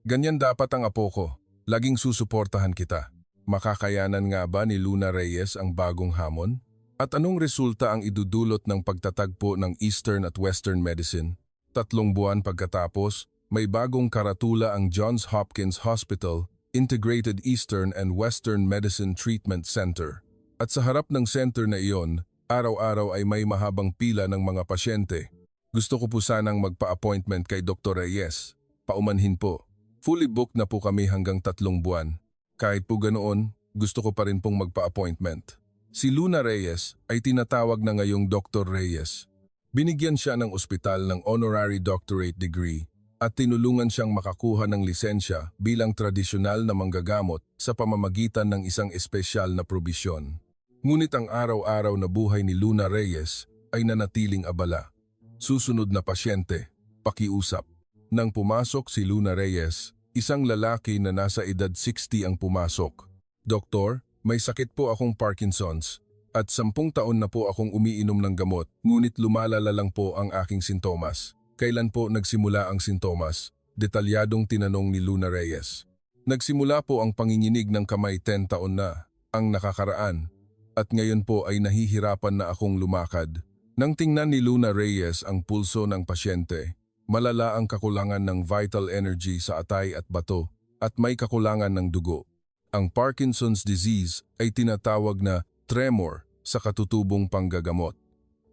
Ganyan dapat ang apo ko. Laging susuportahan kita. Makakayanan nga ba ni Luna Reyes ang bagong hamon? At anong resulta ang idudulot ng pagtatagpo ng Eastern at Western medicine? 3 buwan pagkatapos, may bagong karatula ang Johns Hopkins Hospital, Integrated Eastern and Western Medicine Treatment Center. At sa harap ng center na iyon, araw-araw ay may mahabang pila ng mga pasyente. Gusto ko po sanang magpa-appointment kay Dr. Reyes. Paumanhin po. Fully booked na po kami hanggang 3 buwan. Kahit po ganoon, gusto ko pa rin pong magpa-appointment. Si Luna Reyes ay tinatawag na ngayong Dr. Reyes. Binigyan siya ng ospital ng honorary doctorate degree at tinulungan siyang makakuha ng lisensya bilang tradisyonal na manggagamot sa pamamagitan ng isang espesyal na probisyon. Ngunit ang araw-araw na buhay ni Luna Reyes ay nanatiling abala. Susunod na pasyente, pakiusap. Nang pumasok si Luna Reyes, isang lalaki na nasa edad 60 ang pumasok. Doktor, may sakit po akong Parkinson's at 10 taon na po akong umiinom ng gamot, ngunit lumalala lang po ang aking sintomas. Kailan po nagsimula ang sintomas? Detalyadong tinanong ni Luna Reyes. Nagsimula po ang panginginig ng kamay 10 taon na, ang nakakaraan, at ngayon po ay nahihirapan na akong lumakad. Nang tingnan ni Luna Reyes ang pulso ng pasyente, malala ang kakulangan ng vital energy sa atay at bato at may kakulangan ng dugo. Ang Parkinson's disease ay tinatawag na tremor sa katutubong panggagamot.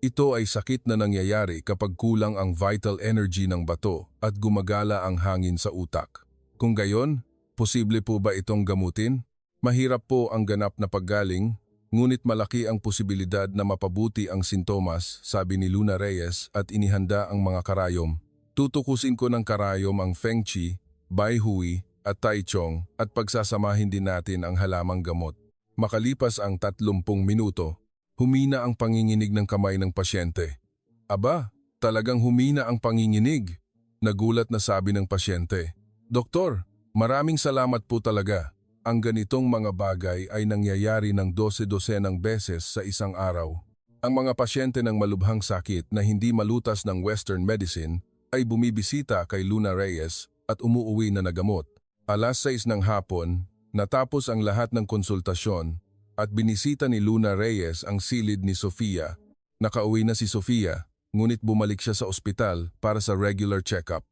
Ito ay sakit na nangyayari kapag kulang ang vital energy ng bato at gumagala ang hangin sa utak. Kung gayon, posible po ba itong gamutin? Mahirap po ang ganap na paggaling, ngunit malaki ang posibilidad na mapabuti ang sintomas, sabi ni Luna Reyes at inihanda ang mga karayom. Tutukusin ko ng karayom ang Feng Qi, Bai Hui at Tai Chong at pagsasamahin din natin ang halamang gamot. Makalipas ang 30 minuto, humina ang panginginig ng kamay ng pasyente. Aba, talagang humina ang panginginig. Nagulat na sabi ng pasyente. Doktor, maraming salamat po talaga. Ang ganitong mga bagay ay nangyayari ng 12-dosenang beses sa isang araw. Ang mga pasyente ng malubhang sakit na hindi malutas ng Western medicine ay bumibisita kay Luna Reyes at umuuwi na nagamot. Alas 6 ng hapon, natapos ang lahat ng konsultasyon at binisita ni Luna Reyes ang silid ni Sofia. Nakauwi na si Sofia, ngunit bumalik siya sa ospital para sa regular check-up.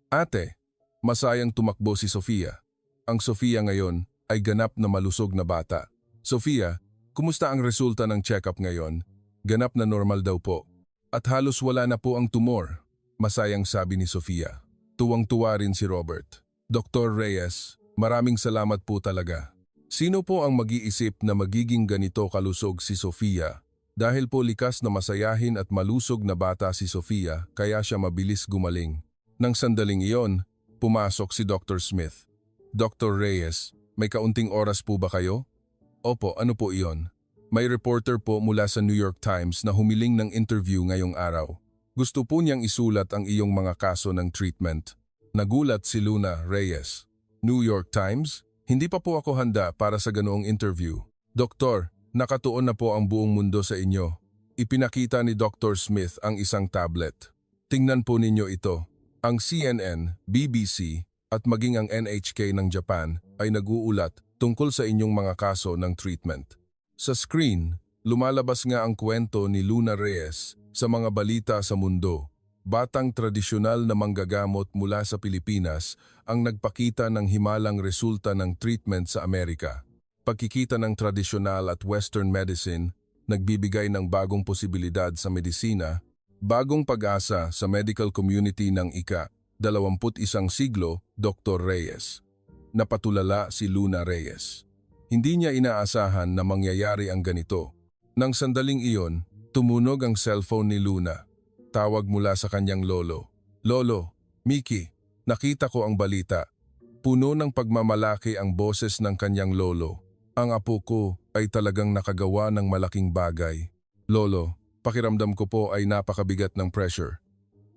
Ate, masayang tumakbo si Sofia. Ang Sofia ngayon ay ganap na malusog na bata. Sofia, kumusta ang resulta ng check-up ngayon? Ganap na normal daw po. At halos wala na po ang tumor. Masayang sabi ni Sofia. Tuwang-tuwa rin si Robert. Dr. Reyes, maraming salamat po talaga. Sino po ang mag-iisip na magiging ganito kalusog si Sofia? Dahil po likas na masayahin at malusog na bata si Sofia, kaya siya mabilis gumaling. Nang sandaling iyon, pumasok si Dr. Smith. Dr. Reyes, may kaunting oras po ba kayo? Opo, ano po iyon? May reporter po mula sa New York Times na humiling ng interview ngayong araw. Gusto po niyang isulat ang iyong mga kaso ng treatment. Nagulat si Luna Reyes. New York Times? Hindi pa po ako handa para sa ganoong interview. Doktor, nakatuon na po ang buong mundo sa inyo. Ipinakita ni Dr. Smith ang isang tablet. Tingnan po ninyo ito. Ang CNN, BBC at maging ang NHK ng Japan ay nag-uulat tungkol sa inyong mga kaso ng treatment. Sa screen, lumalabas nga ang kwento ni Luna Reyes sa mga balita sa mundo. Batang tradisyonal na manggagamot mula sa Pilipinas ang nagpakita ng himalang resulta ng treatment sa Amerika. Pagkikita ng tradisyonal at Western medicine, nagbibigay ng bagong posibilidad sa medisina, bagong pag-asa sa medical community ng ika-21 siglo, Dr. Reyes. Napatulala si Luna Reyes. Hindi niya inaasahan na mangyayari ang ganito. Nang sandaling iyon, tumunog ang cellphone ni Luna. Tawag mula sa kanyang lolo. Lolo, Mickey, nakita ko ang balita. Puno ng pagmamalaki ang boses ng kanyang lolo. Ang apo ko ay talagang nakagawa ng malaking bagay. Lolo, pakiramdam ko po ay napakabigat ng pressure.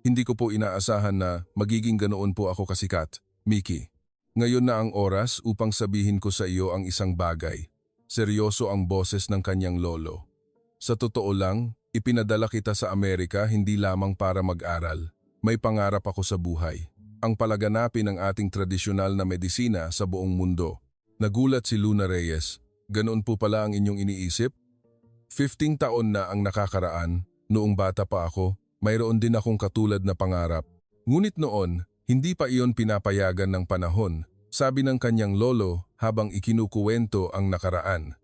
Hindi ko po inaasahan na magiging ganoon po ako kasikat. Mickey, ngayon na ang oras upang sabihin ko sa iyo ang isang bagay. Seryoso ang boses ng kanyang lolo. Sa totoo lang, ipinadala kita sa Amerika hindi lamang para mag-aral. May pangarap ako sa buhay. Ang palaganapin ng ating tradisyonal na medisina sa buong mundo. Nagulat si Luna Reyes. Ganoon po pala ang inyong iniisip? 15 taon na ang nakakaraan. Noong bata pa ako, mayroon din akong katulad na pangarap. Ngunit noon, hindi pa iyon pinapayagan ng panahon, sabi ng kanyang lolo habang ikinukuwento ang nakaraan.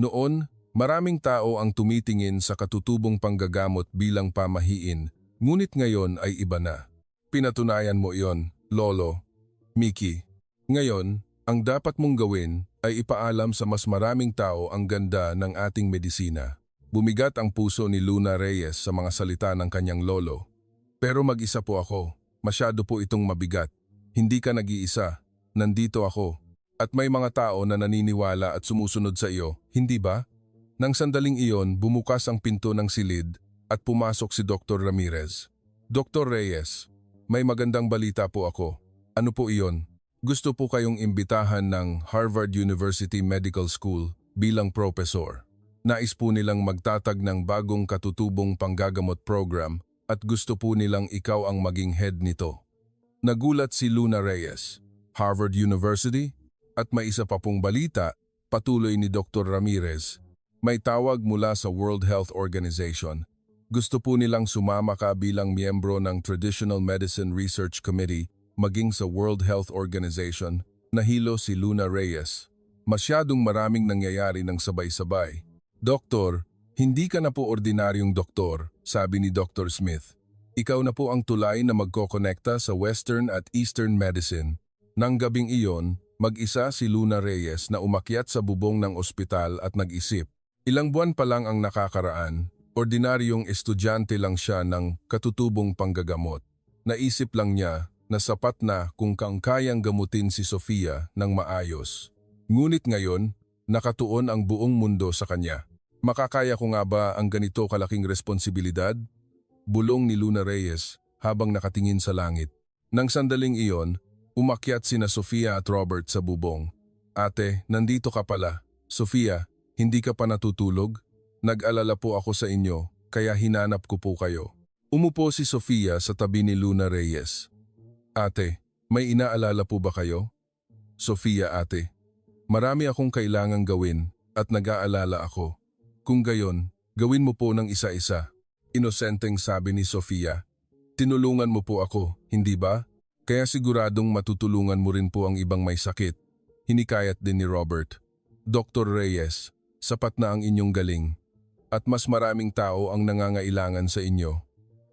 Noon, maraming tao ang tumitingin sa katutubong panggagamot bilang pamahiin, ngunit ngayon ay iba na. Pinatunayan mo iyon, Lolo. Mickey, ngayon, ang dapat mong gawin ay ipaalam sa mas maraming tao ang ganda ng ating medisina. Bumigat ang puso ni Luna Reyes sa mga salita ng kanyang lolo. Pero mag-isa po ako. Masyado po itong mabigat. Hindi ka nag-iisa. Nandito ako. At may mga tao na naniniwala at sumusunod sa iyo, hindi ba? Nang sandaling iyon, bumukas ang pinto ng silid at pumasok si Dr. Ramirez. Dr. Reyes, may magandang balita po ako. Ano po iyon? Gusto po kayong imbitahan ng Harvard University Medical School bilang professor. Nais po nilang magtatag ng bagong katutubong panggagamot program at gusto po nilang ikaw ang maging head nito. Nagulat si Luna Reyes. Harvard University? At may isa pa pong balita, patuloy ni Dr. Ramirez. May tawag mula sa World Health Organization. Gusto po nilang sumama ka bilang miyembro ng Traditional Medicine Research Committee maging sa World Health Organization. Nahilo si Luna Reyes. Masyadong maraming nangyayari ng sabay-sabay. Doktor, hindi ka na po ordinaryong doktor, sabi ni Dr. Smith. Ikaw na po ang tulay na magkokonekta sa Western at Eastern Medicine. Nang gabing iyon, mag-isa si Luna Reyes na umakyat sa bubong ng ospital at nag-isip. Ilang buwan pa lang ang nakakaraan, ordinaryong estudyante lang siya ng katutubong panggagamot. Naisip lang niya na sapat na kung kayang gamutin si Sofia ng maayos. Ngunit ngayon, nakatuon ang buong mundo sa kanya. Makakaya ko nga ba ang ganito kalaking responsibilidad? Bulong ni Luna Reyes habang nakatingin sa langit. Nang sandaling iyon, umakyat sina Sofia at Robert sa bubong. Ate, nandito ka pala. Sofia, hindi ka pa natutulog? Nag-alala po ako sa inyo, kaya hinanap ko po kayo. Umupo si Sofia sa tabi ni Luna Reyes. Ate, May inaalala po ba kayo? Sofia ate, marami akong kailangang gawin at nag-aalala ako. Kung gayon, gawin mo po ng isa-isa. Inosenteng sabi ni Sofia. Tinulungan mo po ako, hindi ba? Kaya siguradong matutulungan mo rin po ang ibang may sakit. Hinikayat din ni Robert. Dr. Reyes, sapat na ang inyong galing. At mas maraming tao ang nangangailangan sa inyo.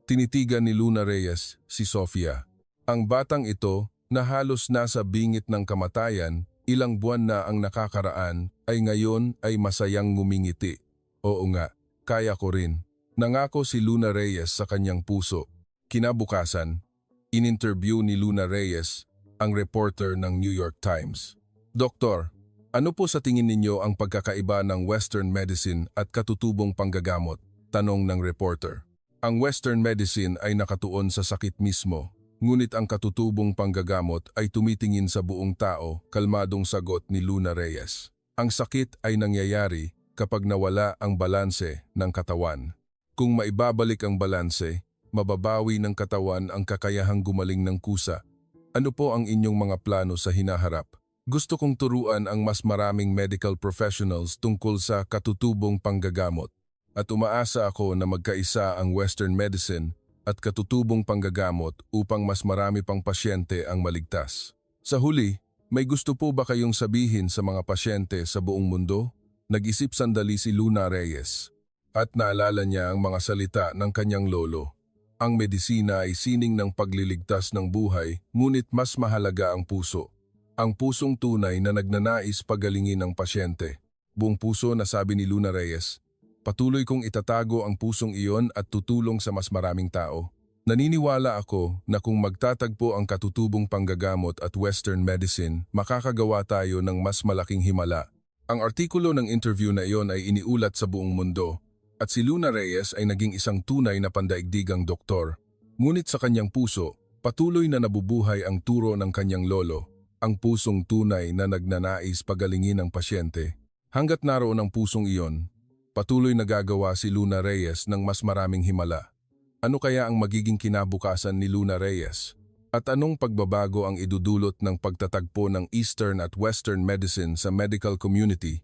Tinitigan ni Luna Reyes si Sofia. Ang batang ito na halos nasa bingit ng kamatayan, ilang buwan na ang nakakaraan, ay ngayon ay masayang ngumingiti. Oo nga, kaya ko rin. Nangako si Luna Reyes sa kanyang puso. Kinabukasan, in-interview ni Luna Reyes ang reporter ng New York Times. Doktor, ano po sa tingin ninyo ang pagkakaiba ng Western medicine at katutubong panggagamot? Tanong ng reporter. Ang Western medicine ay nakatuon sa sakit mismo. Ngunit ang katutubong panggagamot ay tumitingin sa buong tao, kalmadong sagot ni Luna Reyes. Ang sakit ay nangyayari kapag nawala ang balanse ng katawan. Kung maibabalik ang balanse, mababawi ng katawan ang kakayahang gumaling ng kusa. Ano po ang inyong mga plano sa hinaharap? Gusto kong turuan ang mas maraming medical professionals tungkol sa katutubong panggagamot. At umaasa ako na magkaisa ang Western medicine at katutubong panggagamot upang mas marami pang pasyente ang maligtas. Sa huli, may gusto po ba kayong sabihin sa mga pasyente sa buong mundo? Nag-isip sandali si Luna Reyes at naalala niya ang mga salita ng kanyang lolo. Ang medisina ay sining ng pagliligtas ng buhay, ngunit mas mahalaga ang puso. Ang pusong tunay na nagnanais pagalingin ng pasyente. Buong puso na sabi ni Luna Reyes. Patuloy kong itatago ang pusong iyon at tutulong sa mas maraming tao. Naniniwala ako na kung magtatagpo ang katutubong panggagamot at Western medicine, makakagawa tayo ng mas malaking himala. Ang artikulo ng interview na iyon ay iniulat sa buong mundo at si Luna Reyes ay naging isang tunay na pandaigdigang doktor. Ngunit sa kanyang puso, patuloy na nabubuhay ang turo ng kanyang lolo, ang pusong tunay na nagnanais pagalingin ang pasyente. Hanggat naroon ang pusong iyon, patuloy nagagawa si Luna Reyes ng mas maraming himala. Ano kaya ang magiging kinabukasan ni Luna Reyes? At anong pagbabago ang idudulot ng pagtatagpo ng Eastern at Western medicine sa medical community?